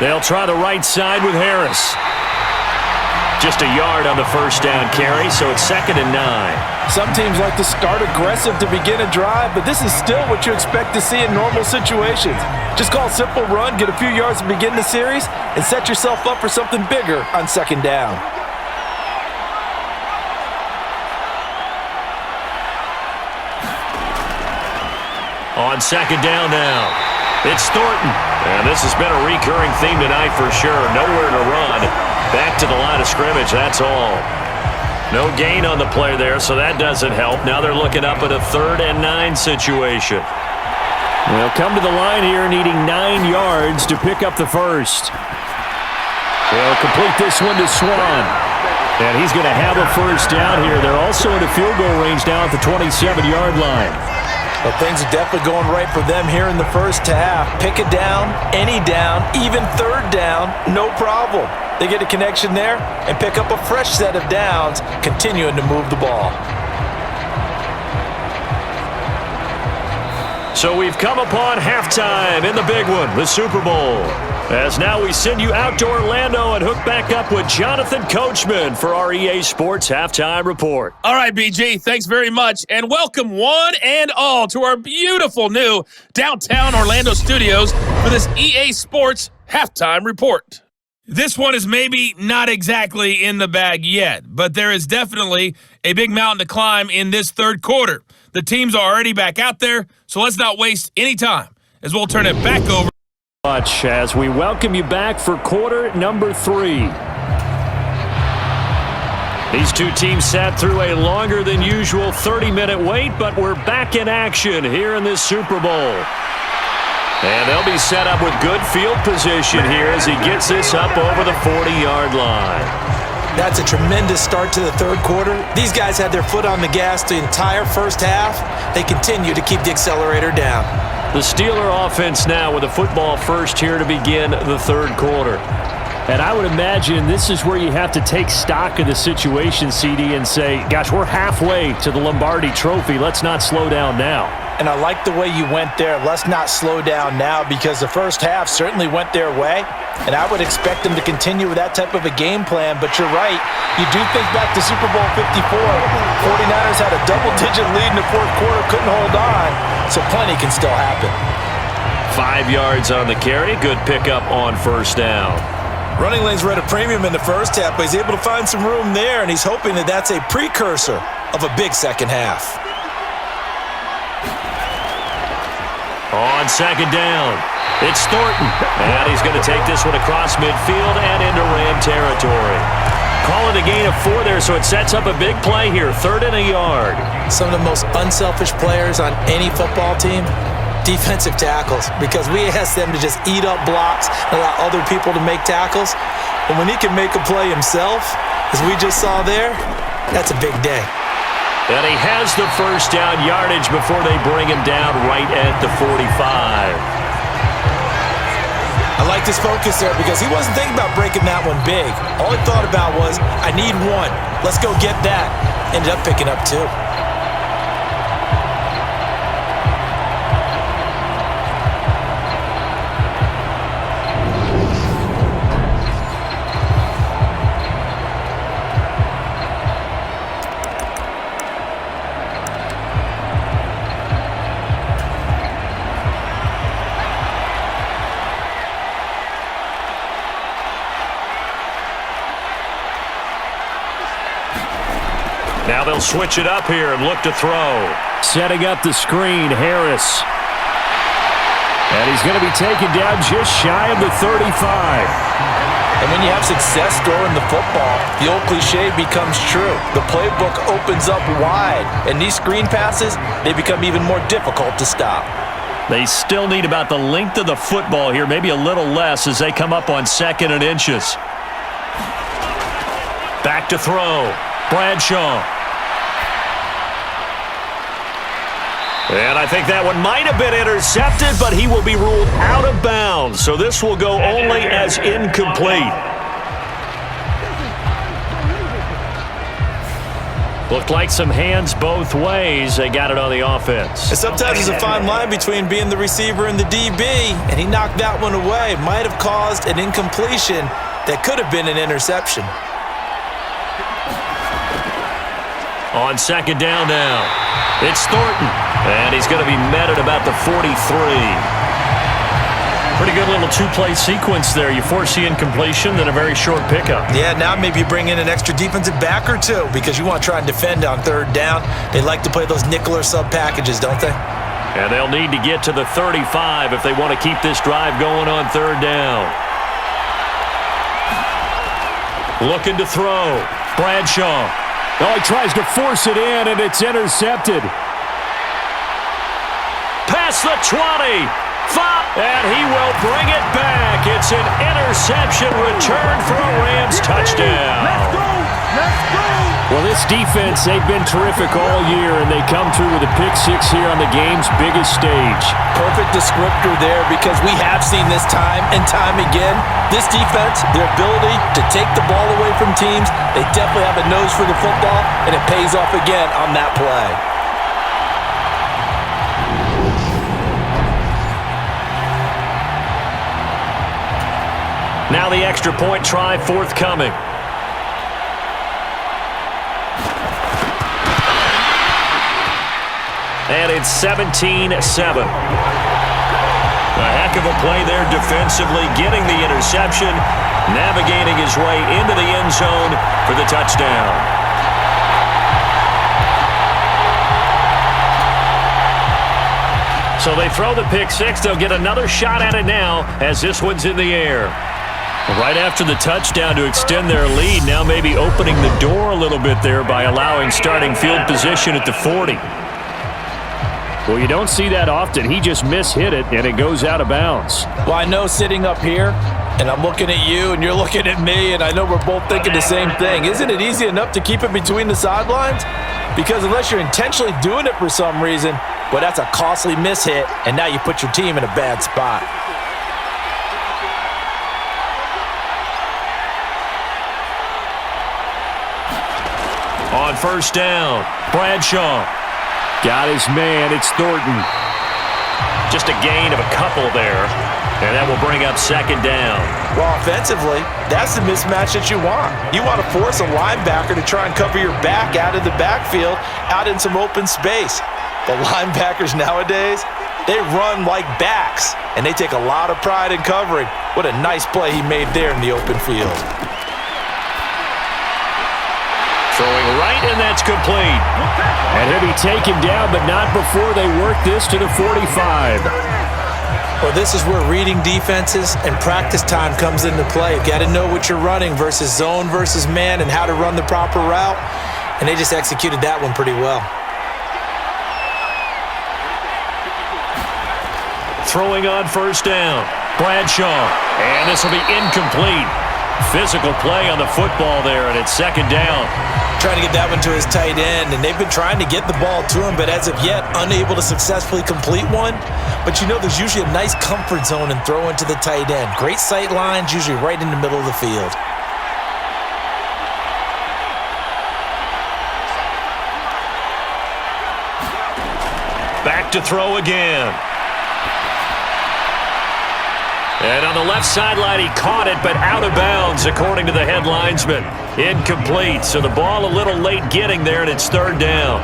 They'll try the right side with Harris. Just a yard on the first down carry, so it's 2nd and 9. Some teams like to start aggressive to begin a drive, but this is still what you expect to see in normal situations. Just call a simple run, get a few yards to begin the series, and set yourself up for something bigger on 2nd down. On 2nd down now, it's Thornton. And this has been a recurring theme tonight for sure. Nowhere to run. Back to the line of scrimmage, that's all. No gain on the play there, so that doesn't help. Now they're looking up at a 3rd and 9 situation. They'll come to the line here needing 9 yards to pick up the first. They'll complete this one to Swan. And he's going to have a first down here. They're also in the field goal range now at the 27-yard line. Well, things are definitely going right for them here in the first half. Pick a down, any down, even 3rd down, no problem. They get a connection there and pick up a fresh set of downs, continuing to move the ball. So we've come upon halftime in the big one, the Super Bowl. As now we send you out to Orlando and hook back up with Jonathan Coachman for our EA Sports Halftime Report. All right, BG, thanks very much, and welcome one and all to our beautiful new downtown Orlando studios for this EA Sports Halftime Report. This one is maybe not exactly in the bag yet, but there is definitely a big mountain to climb in this 3rd quarter. The teams are already back out there, so let's not waste any time as we'll turn it back over. Much as we welcome you back for quarter number 3. These two teams sat through a longer than usual 30-minute wait, but we're back in action here in this Super Bowl. And they'll be set up with good field position here as he gets this up over the 40-yard line. That's a tremendous start to the 3rd quarter. These guys had their foot on the gas the entire first half. They continue to keep the accelerator down. The Steeler offense now with a football first here to begin the 3rd quarter. And I would imagine this is where you have to take stock of the situation, CD, and say, gosh, we're halfway to the Lombardi Trophy. Let's not slow down now. And I like the way you went there. Let's not slow down now, because the first half certainly went their way. And I would expect them to continue with that type of a game plan. But you're right. You do think back to Super Bowl 54. 49ers had a double-digit lead in the 4th quarter, couldn't hold on. So plenty can still happen. 5 yards on the carry. Good pickup on first down. Running lanes were at a premium in the first half, but he's able to find some room there, and he's hoping that that's a precursor of a big second half. On 2nd down, it's Thornton. And he's going to take this one across midfield and into Ram territory. Call it a gain of 4 there, so it sets up a big play here. 3rd and a yard. Some of the most unselfish players on any football team defensive tackles, because we ask them to just eat up blocks and allow other people to make tackles. And when he can make a play himself, as we just saw there, that's a big day. And he has the first down yardage before they bring him down right at the 45. I like this focus there because he wasn't thinking about breaking that one big. All he thought about was, I need one. Let's go get that. Ended up picking up two. Now they'll switch it up here and look to throw. Setting up the screen, Harris. And he's going to be taken down just shy of the 35. And when you have success throwing the football, the old cliche becomes true. The playbook opens up wide, and these screen passes, they become even more difficult to stop. They still need about the length of the football here, maybe a little less as they come up on 2nd and inches. Back to throw. Bradshaw. And I think that one might have been intercepted, but he will be ruled out of bounds. So this will go only as incomplete. Looked like some hands both ways. They got it on the offense. And sometimes there's a fine line between being the receiver and the DB, and he knocked that one away. Might have caused an incompletion that could have been an interception. On 2nd down now, it's Thornton, and he's going to be met at about the 43. Pretty good little two-play sequence there. You force the incompletion, then a very short pickup. Yeah, now maybe you bring in an extra defensive back or two because you want to try and defend on 3rd down. They like to play those nickel or sub packages, don't they? And they'll need to get to the 35 if they want to keep this drive going on 3rd down. Looking to throw. Bradshaw. Oh, he tries to force it in, and it's intercepted. Past the 20. And he will bring it back. It's an interception return for a Rams touchdown. Let's go! Let's go! Well, this defense, they've been terrific all year, and they come through with a pick 6 here on the game's biggest stage. Perfect descriptor there because we have seen this time and time again. This defense, their ability to take the ball away from teams, they definitely have a nose for the football, and it pays off again on that play. Now the extra point try forthcoming. And it's 17-7. A heck of a play there defensively, getting the interception, navigating his way into the end zone for the touchdown. So they throw the pick 6. They'll get another shot at it now as this one's in the air. Right after the touchdown to extend their lead, now maybe opening the door a little bit there by allowing starting field position at the 40. Well, you don't see that often. He just mishit it, and it goes out of bounds. Well, I know sitting up here, and I'm looking at you, and you're looking at me, and I know we're both thinking the same thing. Isn't it easy enough to keep it between the sidelines? Because unless you're intentionally doing it for some reason, well, that's a costly mishit, and now you put your team in a bad spot. On 1st down, Bradshaw. Got his man. It's Thornton. Just a gain of a couple there, and that will bring up 2nd down. Well, offensively, that's the mismatch that you want. You want to force a linebacker to try and cover your back out of the backfield, out in some open space. The linebackers nowadays, they run like backs, and they take a lot of pride in covering. What a nice play he made there in the open field. Throwing right, and that's complete. And he'll be taken down, but not before they work this to the 45. Well, this is where reading defenses and practice time comes into play. You've got to know what you're running versus zone versus man and how to run the proper route. And they just executed that one pretty well. throwing on first down. Bradshaw, and this will be incomplete. Physical play on the football there, and it's second down. Trying to get that one to his tight end, and they've been trying to get the ball to him, but as of yet, unable to successfully complete one. But you know, there's usually a nice comfort zone in throwing to the tight end. Great sight lines, usually right in the middle of the field. Back to throw again. And on the left sideline, he caught it, but out of bounds, according to the head linesman. Incomplete, so the ball a little late getting there, and it's third down.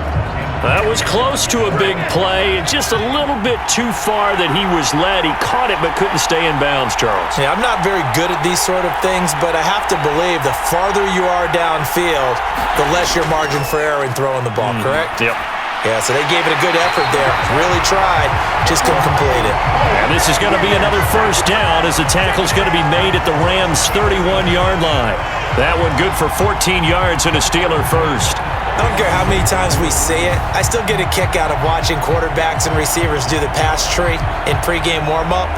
That was close to a big play, just a little bit too far that he was led. He caught it, but couldn't stay in bounds, Charles. Yeah, I'm not very good at these sort of things, but I have to believe the farther you are downfield, the less your margin for error in throwing the ball, correct? Yep. Yeah, so they gave it a good effort there. Really tried, just couldn't complete it. And this is going to be another first down as the tackle's going to be made at the Rams' 31-yard line. That one good for 14 yards and a Steeler first. I don't care how many times we say it, I still get a kick out of watching quarterbacks and receivers do the pass tree in pregame warm-up.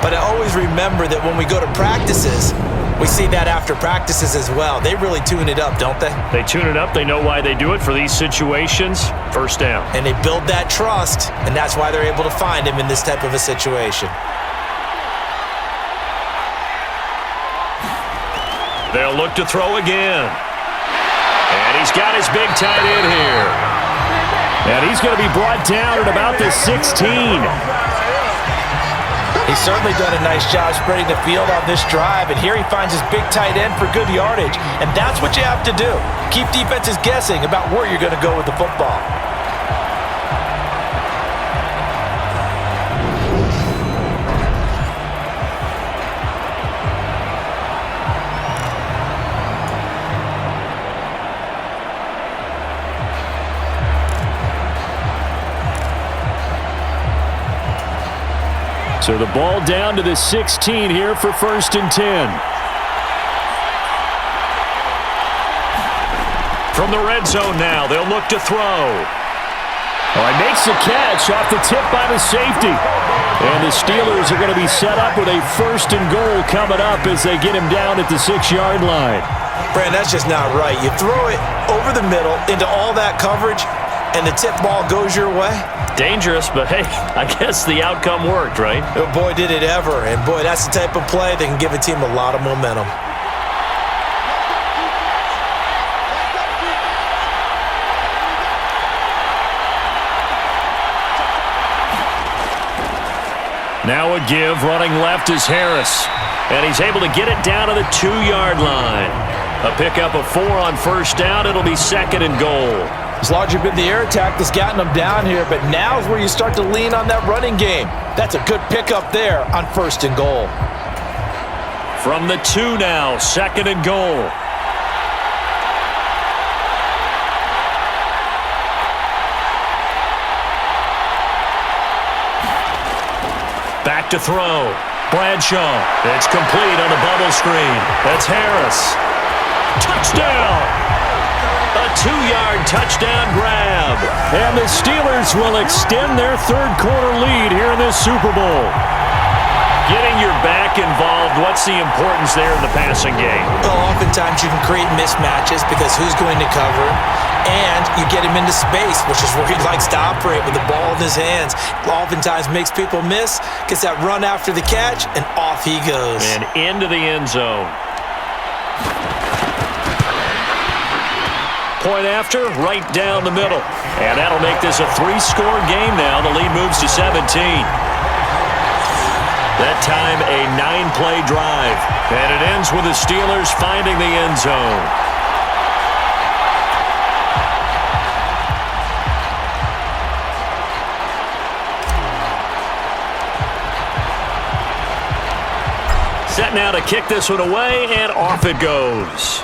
But I always remember that when we go to practices, we see that after practices as well. They really tune it up, don't they? They tune it up. They know why they do it for these situations. First down. And they build that trust, and that's why they're able to find him in this type of a situation. They'll look to throw again. And he's got his big tight end here. And he's going to be brought down at about the 16. He's certainly done a nice job spreading the field on this drive, and here he finds his big tight end for good yardage. And that's what you have to do. Keep defenses guessing about where you're going to go with the football. So the ball down to the 16 here for first and 10. From the red zone now, they'll look to throw. Oh, he makes the catch off the tip by the safety. And the Steelers are going to be set up with a first and goal coming up as they get him down at the 6-yard line. Brand, that's just not right. You throw it over the middle into all that coverage, and the tip ball goes your way. Dangerous, but hey, I guess the outcome worked, right? Oh, boy, did it ever. And, boy, that's the type of play that can give a team a lot of momentum. Now a give, running left is Harris. And he's able to get it down to the 2-yard line. A pickup of 4 on first down. It'll be second and goal. It's largely been the air attack that's gotten them down here, but now's where you start to lean on that running game. That's a good pickup there on first and goal. From the 2 now, second and goal. Back to throw. Bradshaw. It's complete on the bubble screen. That's Harris. Touchdown! A 2-yard touchdown grab. And the Steelers will extend their third-quarter lead here in this Super Bowl. Getting your back involved, what's the importance there in the passing game? Well, oftentimes you can create mismatches because who's going to cover, and you get him into space, which is where he likes to operate with the ball in his hands. Oftentimes makes people miss, gets that run after the catch, and off he goes. And into the end zone. Point after, right down the middle. And that'll make this a 3-score game now. The lead moves to 17. That time, a 9-play drive. And it ends with the Steelers finding the end zone. Set now to kick this one away, and off it goes.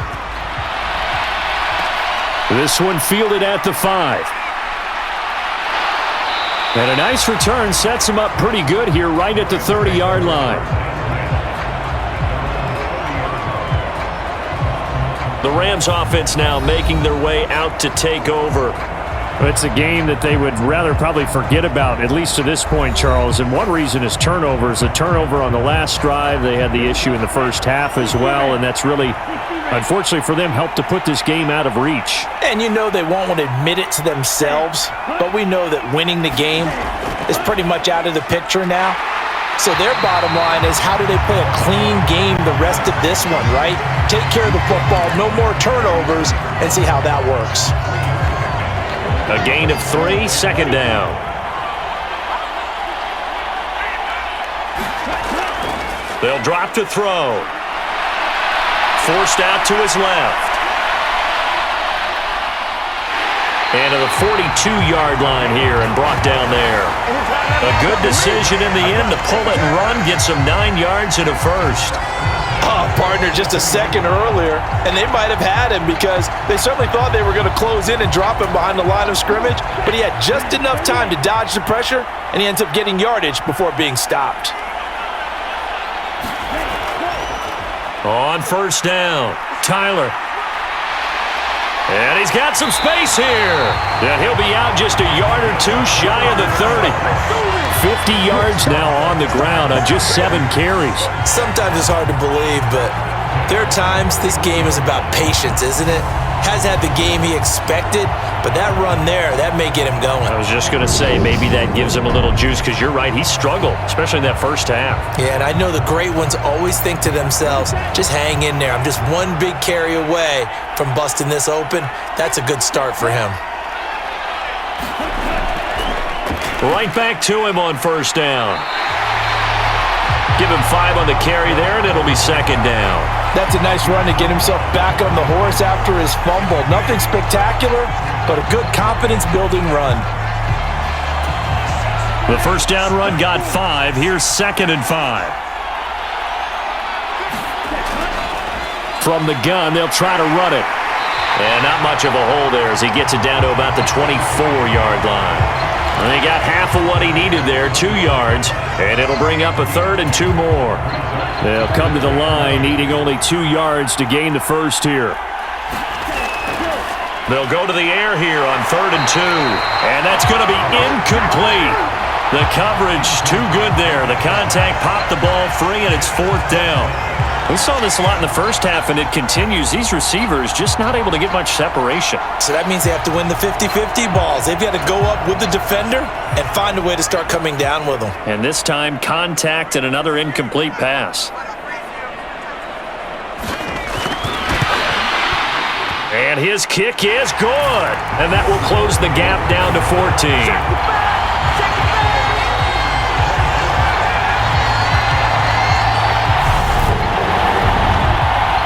This one fielded at the 5. And a nice return sets him up pretty good here right at the 30-yard line. The Rams offense now making their way out to take over. It's a game that they would rather probably forget about, at least to this point, Charles. And one reason is turnovers. A turnover on the last drive. They had the issue in the first half as well, and that's really, unfortunately for them, helped to put this game out of reach. And you know they won't want to admit it to themselves, but we know that winning the game is pretty much out of the picture now. So their bottom line is, how do they play a clean game the rest of this one, right? Take care of the football, no more turnovers, and see how that works. A gain of 3, second down. They'll drop to throw. Forced out to his left. And to the 42-yard line here and brought down there. A good decision in the end to pull it and run, get some 9 yards and a first. Oh, partner, just a second earlier, and they might have had him because they certainly thought they were going to close in and drop him behind the line of scrimmage, but he had just enough time to dodge the pressure, and he ends up getting yardage before being stopped. On first down, Tyler. And he's got some space here. And he'll be out just a yard or two shy of the 30. 50 yards now on the ground on just 7 carries. Sometimes it's hard to believe, but there are times this game is about patience, isn't it? Has had the game he expected, but that run there, that may get him going. I was just going to say, maybe that gives him a little juice, because you're right, he struggled, especially in that first half. Yeah, and I know the great ones always think to themselves, just hang in there. I'm just one big carry away from busting this open. That's a good start for him. Right back to him on first down. Give him 5 on the carry there, and it'll be second down. That's a nice run to get himself back on the horse after his fumble. Nothing spectacular, but a good confidence-building run. The first down run got 5. Here's second and 5. From the gun, they'll try to run it. And not much of a hole there as he gets it down to about the 24-yard line. And they got half of what he needed there, 2 yards, and it'll bring up a 3rd and 2 more. They'll come to the line needing only 2 yards to gain the first here. They'll go to the air here on 3rd and 2, and that's going to be incomplete. The coverage too good there. The contact popped the ball free, and it's 4th down. We saw this a lot in the first half, and it continues. These receivers just not able to get much separation. So that means they have to win the 50-50 balls. They've got to go up with the defender and find a way to start coming down with them. And this time, contact and another incomplete pass. And his kick is good. And that will close the gap down to 14.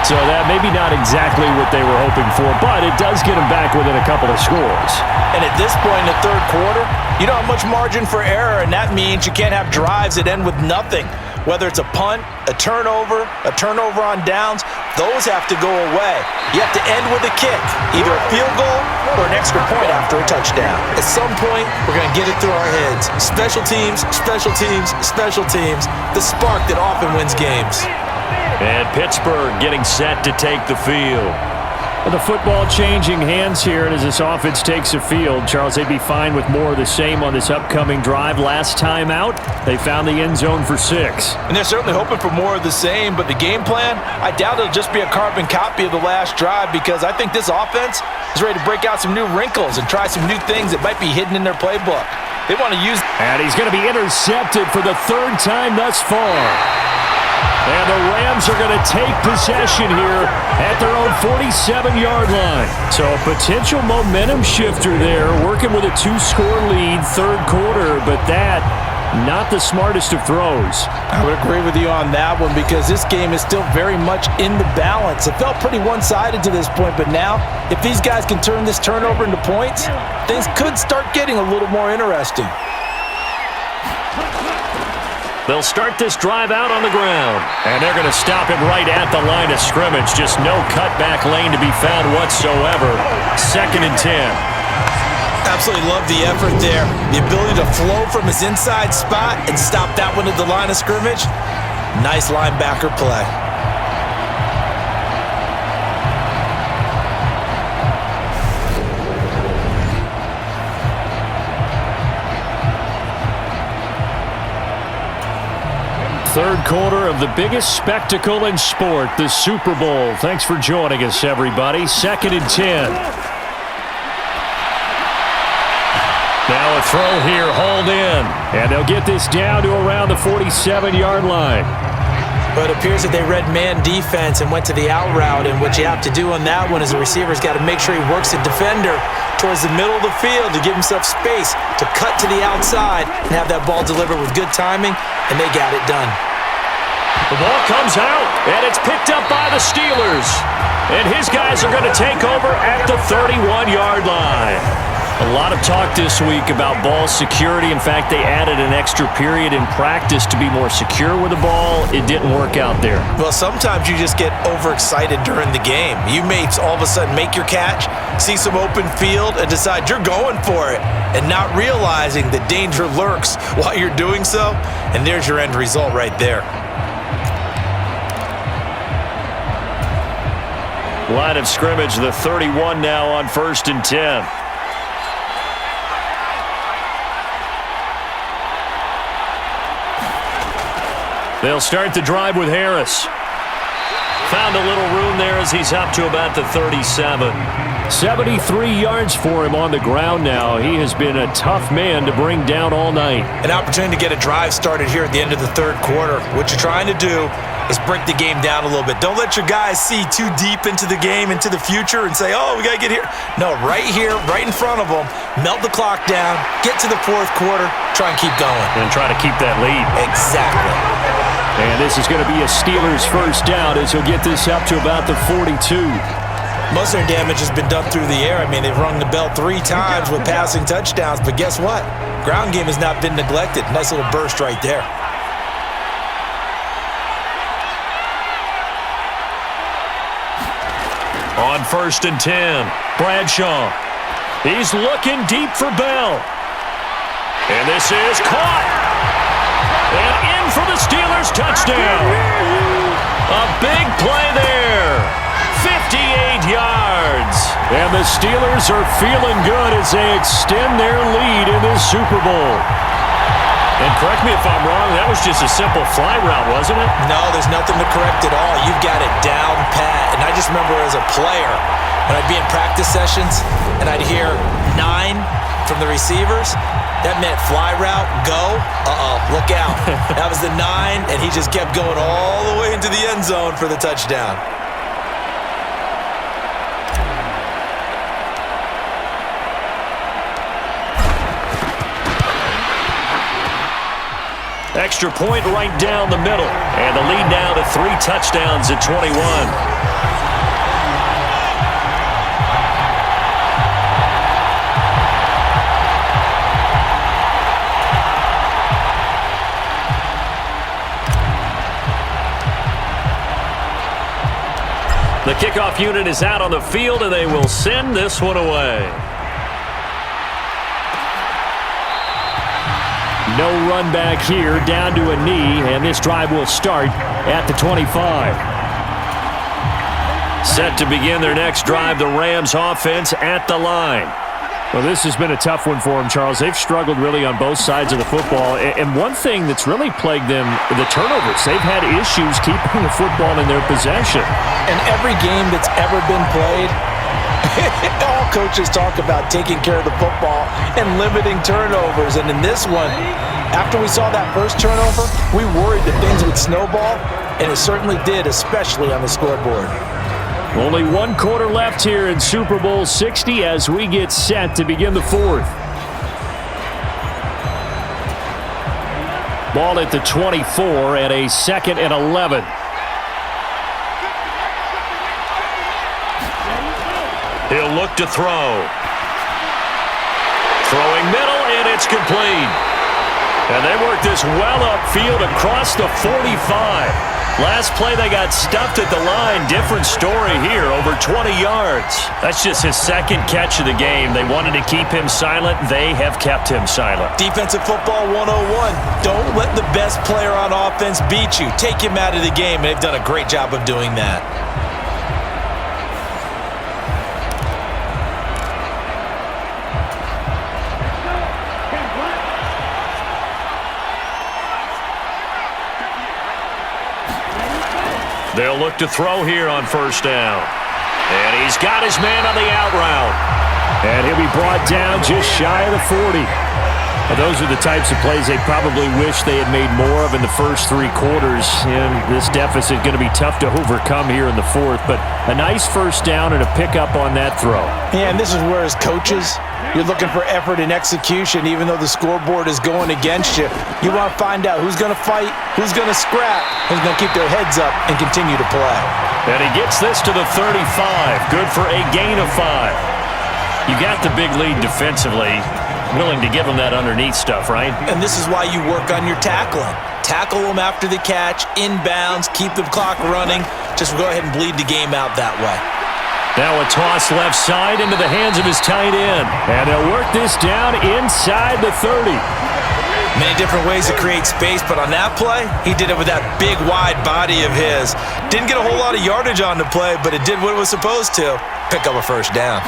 So that maybe not exactly what they were hoping for, but it does get them back within a couple of scores. And at this point in the third quarter, you don't have much margin for error, and that means you can't have drives that end with nothing. Whether it's a punt, a turnover on downs, those have to go away. You have to end with a kick, either a field goal or an extra point after a touchdown. At some point, we're going to get it through our heads. Special teams, special teams, special teams, the spark that often wins games. And Pittsburgh getting set to take the field. The football changing hands here, and as this offense takes the field, Charles, they'd be fine with more of the same on this upcoming drive. Last time out, they found the end zone for 6. And they're certainly hoping for more of the same, but the game plan, I doubt it'll just be a carbon copy of the last drive, because I think this offense is ready to break out some new wrinkles and try some new things that might be hidden in their playbook. They want to use... And he's going to be intercepted for the 3rd time thus far. And the Rams are going to take possession here at their own 47-yard line. So a potential momentum shifter there, working with a 2-score lead, third quarter, but that, not the smartest of throws. I would agree with you on that one, because this game is still very much in the balance. It felt pretty one-sided to this point, but now, if these guys can turn this turnover into points, things could start getting a little more interesting. They'll start this drive out on the ground. And they're going to stop him right at the line of scrimmage. Just no cutback lane to be found whatsoever. 2nd and 10. Absolutely love the effort there. The ability to flow from his inside spot and stop that one at the line of scrimmage. Nice linebacker play. third quarter of the biggest spectacle in sport, the Super Bowl. Thanks for joining us, everybody. 2nd and 10. Now a throw here, hauled in. And they'll get this down to around the 47-yard line. But it appears that they read man defense and went to the out route, and what you have to do on that one is the receiver's got to make sure he works the defender towards the middle of the field to give himself space to cut to the outside and have that ball delivered with good timing, and they got it done. The ball comes out, and it's picked up by the Steelers. And his guys are going to take over at the 31-yard line. A lot of talk this week about ball security. In fact, they added an extra period in practice to be more secure with the ball. It didn't work out there. Well, sometimes you just get overexcited during the game. You may all of a sudden make your catch, see some open field, and decide you're going for it, and not realizing the danger lurks while you're doing so. And there's your end result right there. Line of scrimmage, the 31 now on 1st and 10. They'll start the drive with Harris. Found a little room there as he's up to about the 37. 73 yards for him on the ground now. He has been a tough man to bring down all night. An opportunity to get a drive started here at the end of the third quarter. What you're trying to do is break the game down a little bit. Don't let your guys see too deep into the game, into the future, and say, oh, we got to get here. No, right here, right in front of them, melt the clock down, get to the fourth quarter, try and keep going. And try to keep that lead. Exactly. And this is going to be a Steelers first down as he'll get this up to about the 42. Most of their damage has been done through the air. I mean, they've rung the bell 3 times with passing touchdowns, but guess what? Ground game has not been neglected. Nice little burst right there. On 1st and 10, Bradshaw. He's looking deep for Bell. And this is caught. And in for the Steelers touchdown. A big play there. 58 yards. And the Steelers are feeling good as they extend their lead in this Super Bowl. And correct me if I'm wrong, that was just a simple fly route, wasn't it? No, there's nothing to correct at all. You've got it down pat. And I just remember as a player, when I'd be in practice sessions and I'd hear 9 from the receivers, that meant fly route, go, look out. That was the 9, and he just kept going all the way into the end zone for the touchdown. Extra point right down the middle. And the lead now to 3 touchdowns at 21. The kickoff unit is out on the field, and they will send this one away. No run back here, down to a knee, and this drive will start at the 25. Set to begin their next drive, the Rams offense at the line. Well, this has been a tough one for them, Charles. They've struggled really on both sides of the football. And one thing that's really plagued them, the turnovers. They've had issues keeping the football in their possession. And every game that's ever been played, all coaches talk about taking care of the football and limiting turnovers. And in this one, after we saw that first turnover, we worried that things would snowball, and it certainly did, especially on the scoreboard. Only 1 quarter left here in Super Bowl 60 as we get set to begin the fourth. Ball at the 24 and a 2nd and 11. He'll look to throw. Throwing middle, and it's complete. And they work this well upfield across the 45. Last play, they got stuffed at the line. Different story here, over 20 yards. That's just his 2nd catch of the game. They wanted to keep him silent. They have kept him silent. Defensive football 101. Don't let the best player on offense beat you. Take him out of the game, and they've done a great job of doing that. They'll look to throw here on first down. And he's got his man on the out route. And he'll be brought down just shy of the 40. Well, those are the types of plays they probably wish they had made more of in the first 3 quarters. And this deficit going to be tough to overcome here in the fourth. But a nice first down and a pickup on that throw. Yeah, and this is where as coaches, you're looking for effort and execution, even though the scoreboard is going against you. You want to find out who's going to fight, who's going to scrap, who's going to keep their heads up and continue to play. And he gets this to the 35. Good for a gain of 5. You got the big lead defensively. Willing to give them that underneath stuff, right? And this is why you work on your tackling. Tackle them after the catch, inbounds, keep the clock running. Just go ahead and bleed the game out that way. Now a toss left side into the hands of his tight end. And they'll work this down inside the 30. Many different ways to create space, but on that play, he did it with that big, wide body of his. Didn't get a whole lot of yardage on the play, but it did what it was supposed to. Pick up a first down.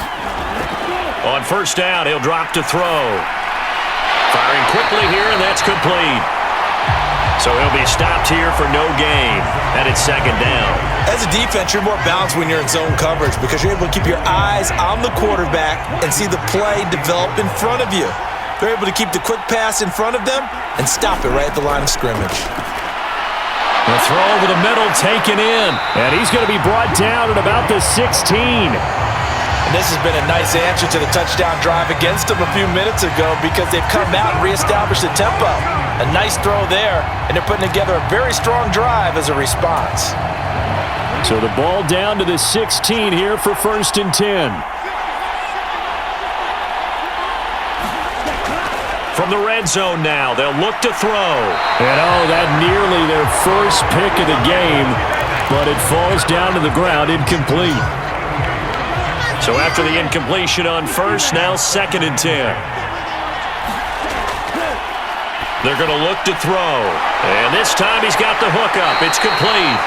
On first down, he'll drop to throw. Firing quickly here, and that's complete. So he'll be stopped here for no gain. And it's second down. As a defense, you're more balanced when you're in zone coverage because you're able to keep your eyes on the quarterback and see the play develop in front of you. They're able to keep the quick pass in front of them and stop it right at the line of scrimmage. The throw over the middle taken in. And he's going to be brought down at about the 16. And this has been a nice answer to the touchdown drive against them a few minutes ago because they've come out and reestablished the tempo. A nice throw there, and they're putting together a very strong drive as a response. So the ball down to the 16 here for first and 10. From the red zone now, they'll look to throw. And that nearly their first pick of the game, but it falls down to the ground incomplete. So after the incompletion on first, now second and 10. They're going to look to throw. And this time he's got the hookup. It's complete.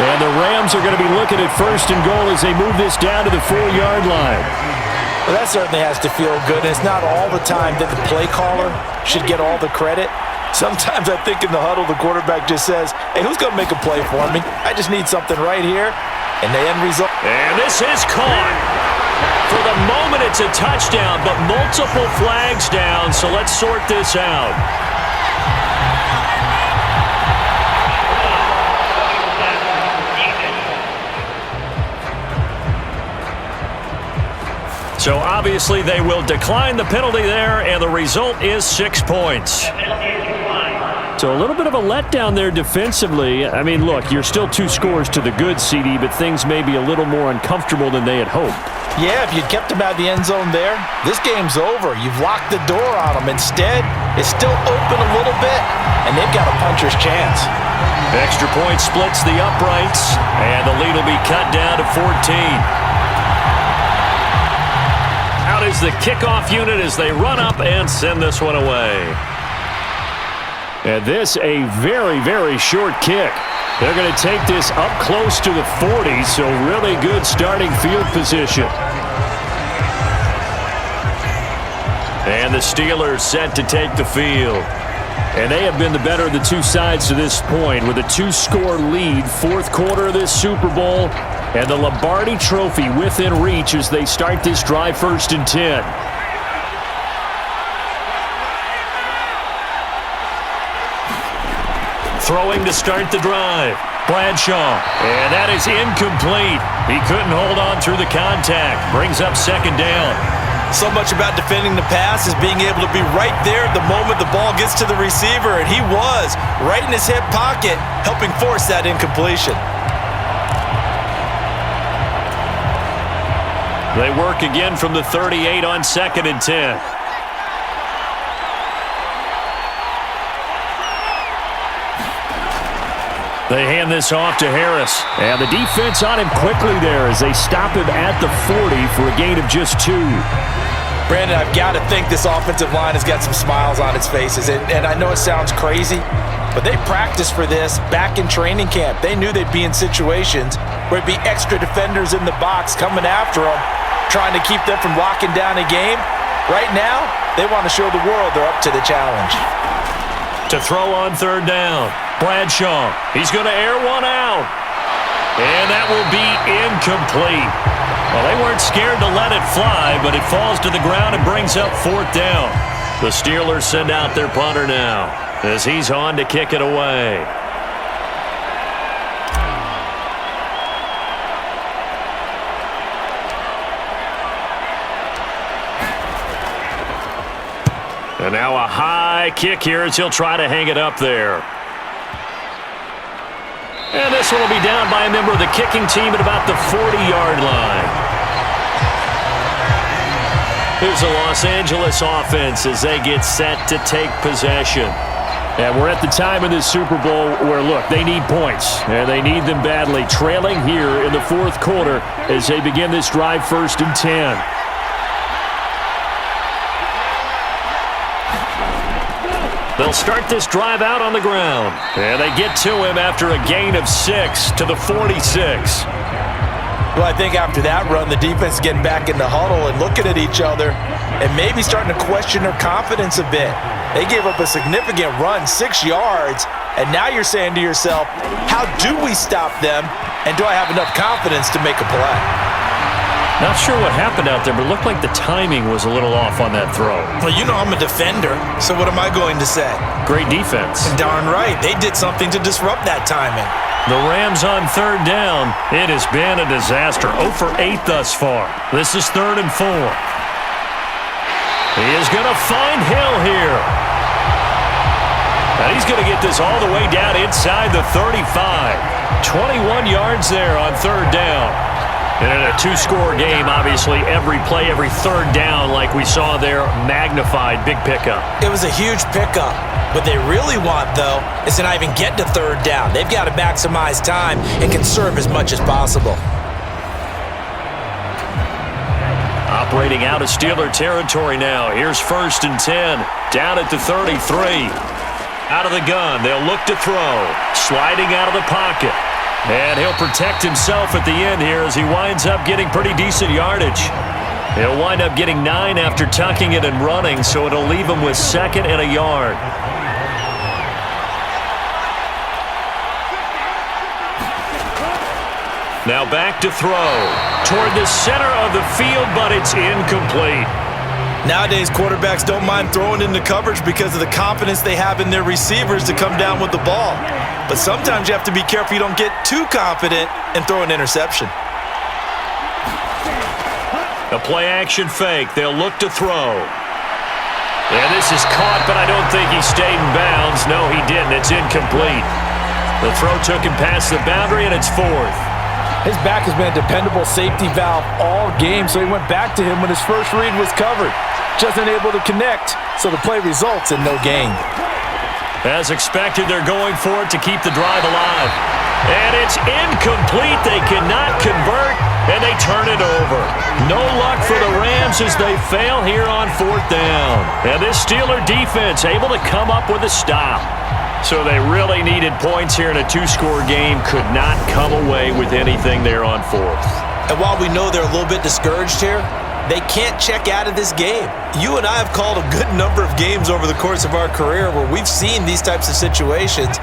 And the Rams are going to be looking at first and goal as they move this down to the 4-yard line. Well, that certainly has to feel good. It's not all the time that the play caller should get all the credit. Sometimes I think in the huddle, the quarterback just says, hey, who's going to make a play for me? I just need something right here. And the end result. And this is caught. For the moment, it's a touchdown, but multiple flags down, so let's sort this out. So obviously they will decline the penalty there, and the result is 6 points. So a little bit of a letdown there defensively. I mean, look, you're still 2 scores to the good, CD, but things may be a little more uncomfortable than they had hoped. Yeah, if you'd kept them out of the end zone there, this game's over. You've locked the door on them. Instead, it's still open a little bit, and they've got a puncher's chance. Extra point splits the uprights, and the lead will be cut down to 14. Out is the kickoff unit as they run up and send this one away. And this a very, very short kick. They're going to take this up close to the 40, so really good starting field position. And the Steelers set to take the field. And they have been the better of the 2 sides to this point with a 2-score lead, 4th quarter of this Super Bowl, and the Lombardi Trophy within reach as they start this drive first and 10. Throwing to start the drive. Bradshaw. And that is incomplete. He couldn't hold on through the contact. Brings up second down. So much about defending the pass is being able to be right there at the moment the ball gets to the receiver, and he was right in his hip pocket, helping force that incompletion. They work again from the 38 on second and 10. They hand this off to Harris. And the defense on him quickly there as they stop him at the 40 for a gain of just 2. Brandon, I've got to think this offensive line has got some smiles on its faces. And I know it sounds crazy, but they practiced for this back in training camp. They knew they'd be in situations where it'd be extra defenders in the box coming after them, trying to keep them from locking down a game. Right now, they want to show the world they're up to the challenge. To throw on third down. Bradshaw. He's going to air one out. And that will be incomplete. Well, they weren't scared to let it fly, but it falls to the ground and brings up 4th down. The Steelers send out their punter now as he's on to kick it away. And now a high kick here as he'll try to hang it up there. And this one will be down by a member of the kicking team at about the 40-yard line. Here's the Los Angeles offense as they get set to take possession. And we're at the time in this Super Bowl where, look, they need points, and they need them badly. Trailing here in the 4th quarter as they begin this drive 1st and 10. They'll start this drive out on the ground. And they get to him after a gain of 6 to the 46. Well, I think after that run, the defense is getting back in the huddle and looking at each other and maybe starting to question their confidence a bit. They gave up a significant run, 6 yards, and now you're saying to yourself, how do we stop them, and do I have enough confidence to make a play? Not sure what happened out there, but it looked like the timing was a little off on that throw. Well, you know I'm a defender, so what am I going to say? Great defense. Darn right. They did something to disrupt that timing. The Rams on 3rd down. It has been a disaster. 0 for 8 thus far. This is 3rd and 4. He is going to find Hill here. And he's going to get this all the way down inside the 35. 21 yards there on 3rd down. And in a 2-score game, obviously, every play, every 3rd down, like we saw there, magnified. Big pickup. It was a huge pickup. What they really want, though, is to not even get to 3rd down. They've got to maximize time and conserve as much as possible. Operating out of Steeler territory now. Here's 1st and 10. Down at the 33. Out of the gun. They'll look to throw. Sliding out of the pocket. And he'll protect himself at the end here as he winds up getting pretty decent yardage. He'll wind up getting 9 after tucking it and running, so it'll leave him with 2nd and a yard. Now back to throw. Toward the center of the field, but it's incomplete. Nowadays, quarterbacks don't mind throwing into coverage because of the confidence they have in their receivers to come down with the ball. But sometimes you have to be careful you don't get too confident and throw an interception. A play-action fake. They'll look to throw. Yeah, this is caught, but I don't think he stayed in bounds. No, he didn't. It's incomplete. The throw took him past the boundary, and it's 4th. His back has been a dependable safety valve all game, so he went back to him when his first read was covered. Just unable to connect, so the play results in no gain. As expected, they're going for it to keep the drive alive. And it's incomplete. They cannot convert, and they turn it over. No luck for the Rams as they fail here on 4th down. And this Steeler defense able to come up with a stop. So they really needed points here in a 2-score game. Could not come away with anything there on 4th. And while we know they're a little bit discouraged here, they can't check out of this game. You and I have called a good number of games over the course of our career where we've seen these types of situations.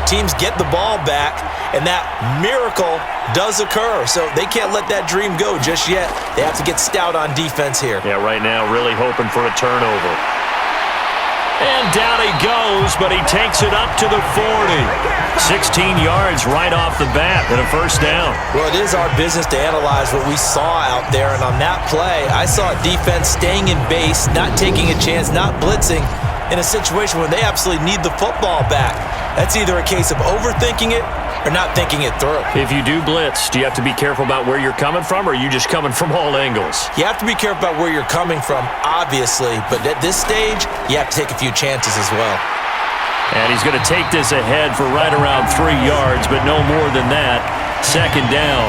Teams get the ball back, and that miracle does occur. So they can't let that dream go just yet. They have to get stout on defense here. Yeah, right now really hoping for a turnover. And down he goes, but he takes it up to the 40. 16 yards right off the bat and a 1st down. Well, it is our business to analyze what we saw out there, and on that play, I saw defense staying in base, not taking a chance, not blitzing in a situation where they absolutely need the football back. That's either a case of overthinking it or not thinking it through. If you do blitz, do you have to be careful about where you're coming from, or are you just coming from all angles? You have to be careful about where you're coming from, obviously, but at this stage, you have to take a few chances as well. And he's going to take this ahead for right around 3 yards, but no more than that. 2nd down.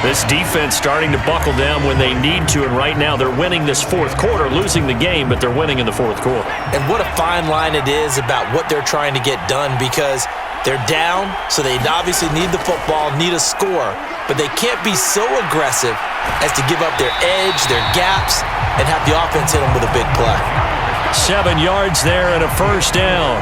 This defense starting to buckle down when they need to, and right now they're winning this 4th quarter, losing the game, but they're winning in the 4th quarter. And what a fine line it is about what they're trying to get done, because they're down, so they obviously need the football, need a score, but they can't be so aggressive as to give up their edge, their gaps, and have the offense hit them with a big play. 7 yards there and a 1st down.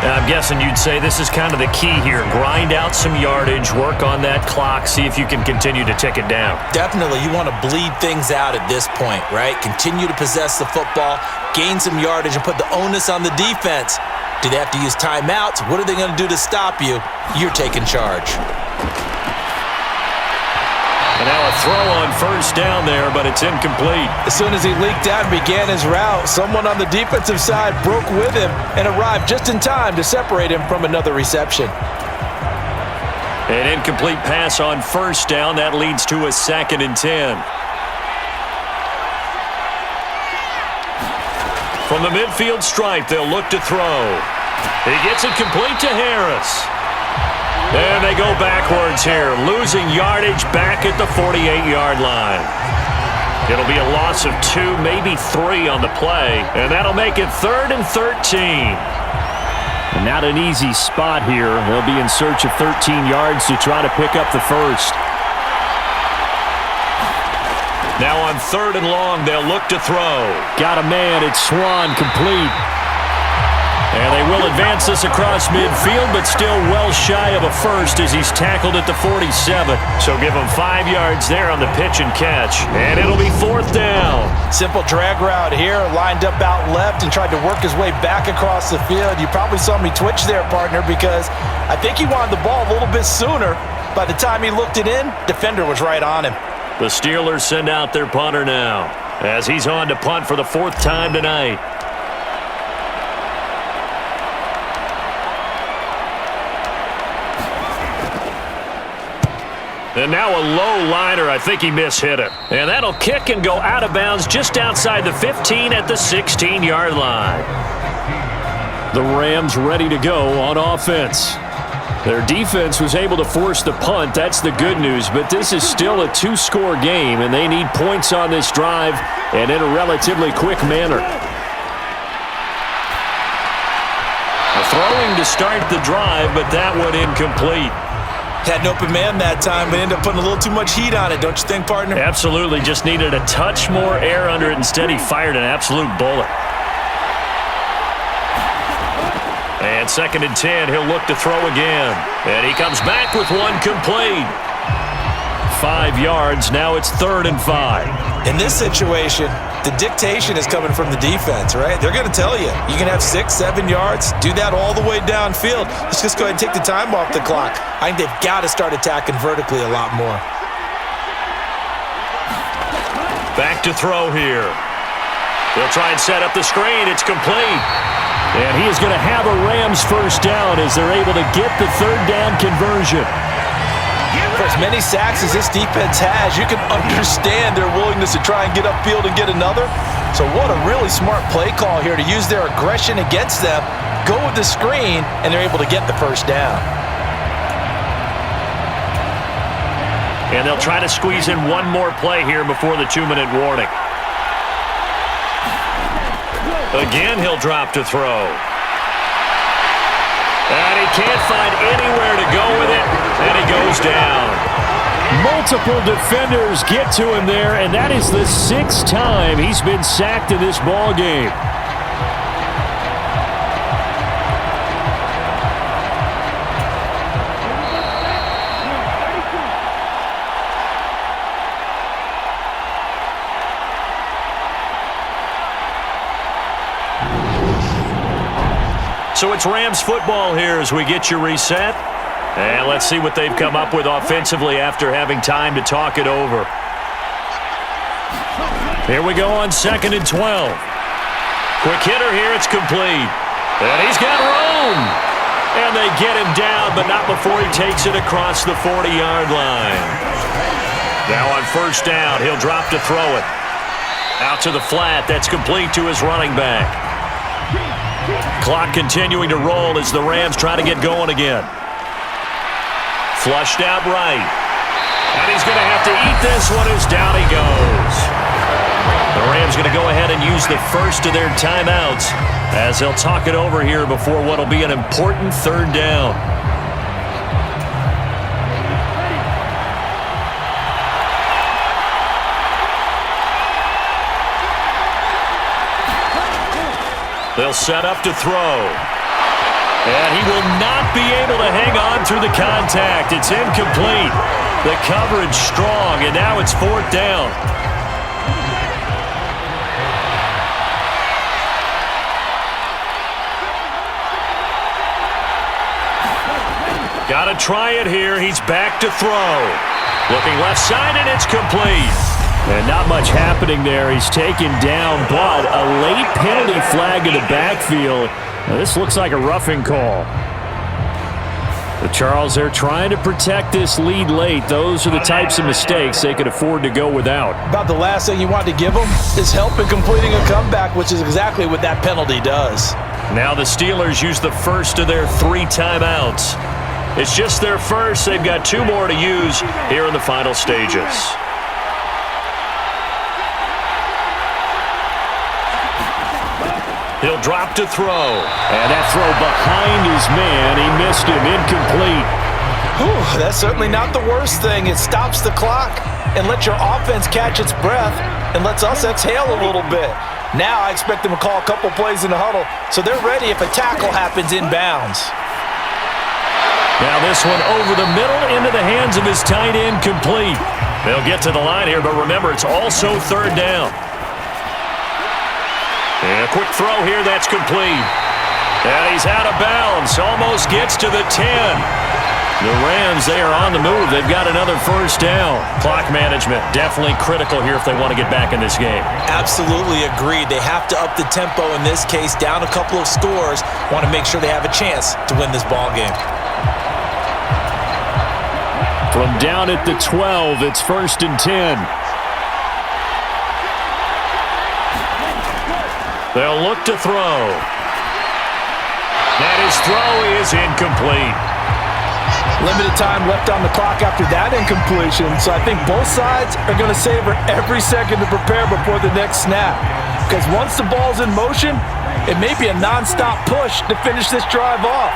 I'm guessing you'd say this is kind of the key here. Grind out some yardage, work on that clock, see if you can continue to tick it down. Definitely, you want to bleed things out at this point, right? Continue to possess the football, gain some yardage, and put the onus on the defense. Do they have to use timeouts? What are they going to do to stop you? You're taking charge. And now a throw on first down there, but it's incomplete. As soon as he leaked out and began his route, someone on the defensive side broke with him and arrived just in time to separate him from another reception. An incomplete pass on first down. That leads to a 2nd and 10. From the midfield stripe, they'll look to throw. He gets it complete to Harris. And they go backwards here, losing yardage back at the 48-yard line. It'll be a loss of 2, maybe 3 on the play, and that'll make it 3rd and 13. And not an easy spot here. They'll be in search of 13 yards to try to pick up the first. Now on 3rd and long, they'll look to throw. Got a man. It's Swan, complete. And they will advance this across midfield, but still well shy of a first as he's tackled at the 47. So give him 5 yards there on the pitch and catch. And it'll be 4th down. Simple drag route here, lined up out left and tried to work his way back across the field. You probably saw me twitch there, partner, because I think he wanted the ball a little bit sooner. By the time he looked it in, defender was right on him. The Steelers send out their punter now as he's on to punt for the 4th time tonight. And now a low liner. I think he mishit it. And that'll kick and go out of bounds just outside the 15 at the 16-yard line. The Rams ready to go on offense. Their defense was able to force the punt. That's the good news. But this is still a 2-score game, and they need points on this drive and in a relatively quick manner. A throwing to start the drive, but that one incomplete. Had an open man that time, but ended up putting a little too much heat on it, don't you think, partner? Absolutely. Just needed a touch more air under it. Instead, he fired an absolute bullet. And 2nd and 10, he'll look to throw again. And he comes back with one complete. 5 yards. Now it's 3rd and 5. In this situation, the dictation is coming from the defense, right? They're going to tell you, you can have 6, 7 yards, do that all the way downfield. Let's just go ahead and take the time off the clock. I think they've got to start attacking vertically a lot more. Back to throw here. They'll try and set up the screen. It's complete. And he is going to have a Rams first down as they're able to get the 3rd down conversion. For as many sacks as this defense has, you can understand their willingness to try and get upfield and get another. So what a really smart play call here to use their aggression against them, go with the screen, and they're able to get the first down. And they'll try to squeeze in one more play here before the 2-minute warning. Again, he'll drop to throw. And he can't find anywhere to go with it, and he goes down. Multiple defenders get to him there, and that is the 6th time he's been sacked in this ball game. So it's Rams football here as we get you reset. And let's see what they've come up with offensively after having time to talk it over. Here we go on 2nd and 12. Quick hitter here, it's complete. And he's got room. And they get him down, but not before he takes it across the 40-yard line. Now on first down, he'll drop to throw it. Out to the flat, that's complete to his running back. Clock continuing to roll as the Rams try to get going again. Flushed out right. And he's going to have to eat this one as down he goes. The Rams going to go ahead and use the first of their timeouts as they'll talk it over here before what will be an important 3rd down. They'll set up to throw. And he will not be able to hang on through the contact. It's incomplete. The coverage strong, and now it's 4th down. Got to try it here. He's back to throw. Looking left side, and it's complete. And not much happening there. He's taken down, but a late penalty flag in the backfield. Now, this looks like a roughing call. But Charles, they're trying to protect this lead late. Those are the types of mistakes they could afford to go without. About the last thing you want to give them is help in completing a comeback, which is exactly what that penalty does. Now the Steelers use the first of their 3 timeouts. It's just their first. They've got 2 more to use here in the final stages. He'll drop to throw. And that throw behind his man. He missed him. Incomplete. Whew, that's certainly not the worst thing. It stops the clock and lets your offense catch its breath and lets us exhale a little bit. Now I expect them to call a couple plays in the huddle so they're ready if a tackle happens inbounds. Now this one over the middle into the hands of his tight end, complete. They'll get to the line here, but remember, it's also 3rd down. And a quick throw here, that's complete. And he's out of bounds, almost gets to the 10. The Rams, they are on the move. They've got another 1st down. Clock management, definitely critical here if they want to get back in this game. Absolutely agreed. They have to up the tempo in this case, down a couple of scores. Want to make sure they have a chance to win this ball game. From down at the 12, it's 1st and 10. They'll look to throw. And his throw is incomplete. Limited time left on the clock after that incompletion, so I think both sides are going to savor every second to prepare before the next snap. Because once the ball's in motion, it may be a non-stop push to finish this drive off.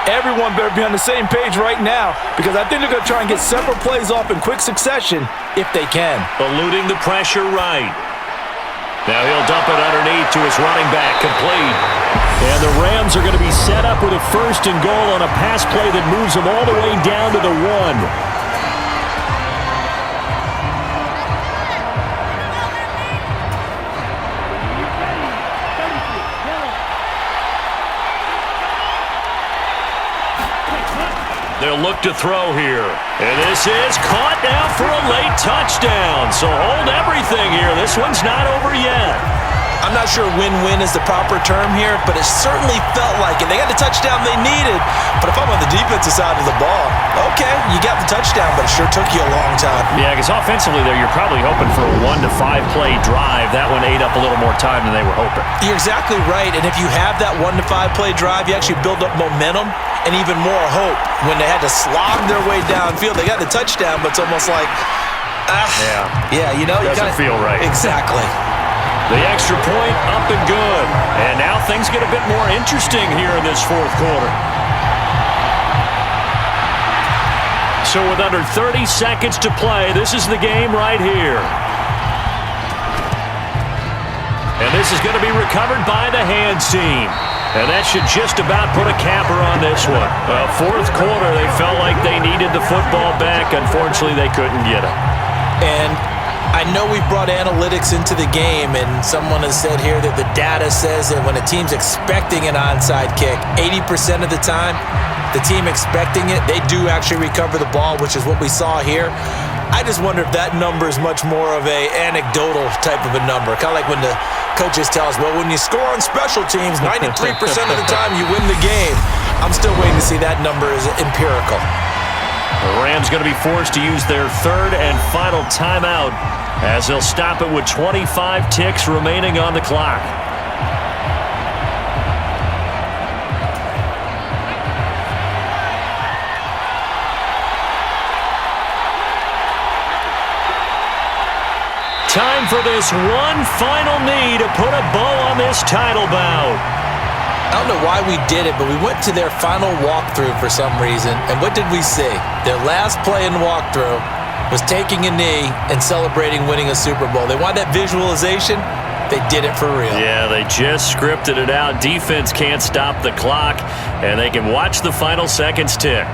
Everyone better be on the same page right now, because I think they're going to try and get several plays off in quick succession if they can. Eluding the pressure right. Now he'll dump it underneath to his running back, complete. And the Rams are going to be set up with a 1st and goal on a pass play that moves them all the way down to the 1. They'll look to throw here. And this is caught now for a late touchdown. So hold everything here. This one's not over yet. I'm not sure win-win is the proper term here, but it certainly felt like it. They got the touchdown they needed, but if I'm on the defensive side of the ball, okay, you got the touchdown, but it sure took you a long time. Yeah, because offensively there, you're probably hoping for a 1 to 5 play drive. That one ate up a little more time than they were hoping. You're exactly right, and if you have that 1 to 5 play drive, you actually build up momentum and even more hope. When they had to slog their way downfield, they got the touchdown, but it's almost like, yeah, you know, doesn't feel right. Exactly. The extra point up and good. And now things get a bit more interesting here in this 4th quarter. So with under 30 seconds to play, this is the game right here. And this is going to be recovered by the hands team. And that should just about put a capper on this one. Well, 4th quarter, they felt like they needed the football back. Unfortunately, they couldn't get it. And I know we've brought analytics into the game, and someone has said here that the data says that when a team's expecting an onside kick, 80% of the time, the team expecting it, they do actually recover the ball, which is what we saw here. I just wonder if that number is much more of a anecdotal type of a number. Kind of like when the coaches tell us, well, when you score on special teams, 93% of the time you win the game. I'm still waiting to see that number is empirical. The Rams going to be forced to use their 3rd and final timeout as they'll stop it with 25 ticks remaining on the clock. Time for this one final knee to put a bow on this title bout. I don't know why we did it, but we went to their final walkthrough for some reason, and what did we see? Their last play in walkthrough was taking a knee and celebrating winning a Super Bowl. They want that visualization. They did it for real. Yeah, they just scripted it out. Defense can't stop the clock, and they can watch the final seconds tick.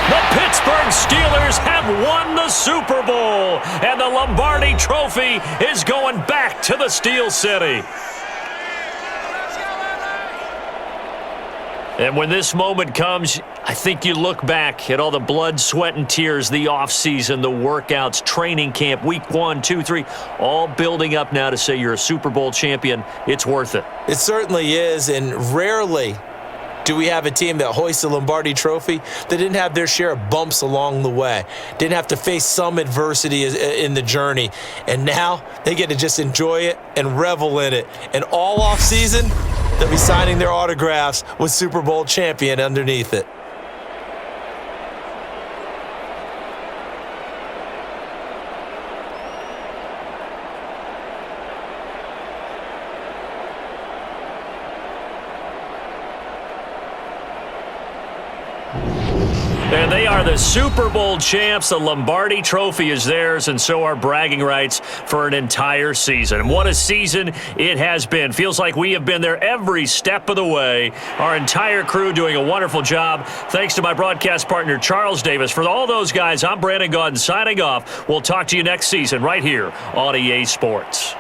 The Pittsburgh Steelers have won the Super Bowl, and the Lombardi Trophy is going back to the Steel City. And when this moment comes, I think you look back at all the blood, sweat, and tears, the offseason, the workouts, training camp, week 1, 2, 3, all building up now to say you're a Super Bowl champion. It's worth it. It certainly is, and rarely do we have a team that hoists the Lombardi Trophy that didn't have their share of bumps along the way, didn't have to face some adversity in the journey, and now they get to just enjoy it and revel in it. And all offseason, they'll be signing their autographs with Super Bowl champion underneath it. And they are the Super Bowl champs. The Lombardi Trophy is theirs, and so are bragging rights for an entire season. And what a season it has been. Feels like we have been there every step of the way. Our entire crew doing a wonderful job. Thanks to my broadcast partner, Charles Davis. For all those guys, I'm Brandon Gaudin signing off. We'll talk to you next season right here on EA Sports.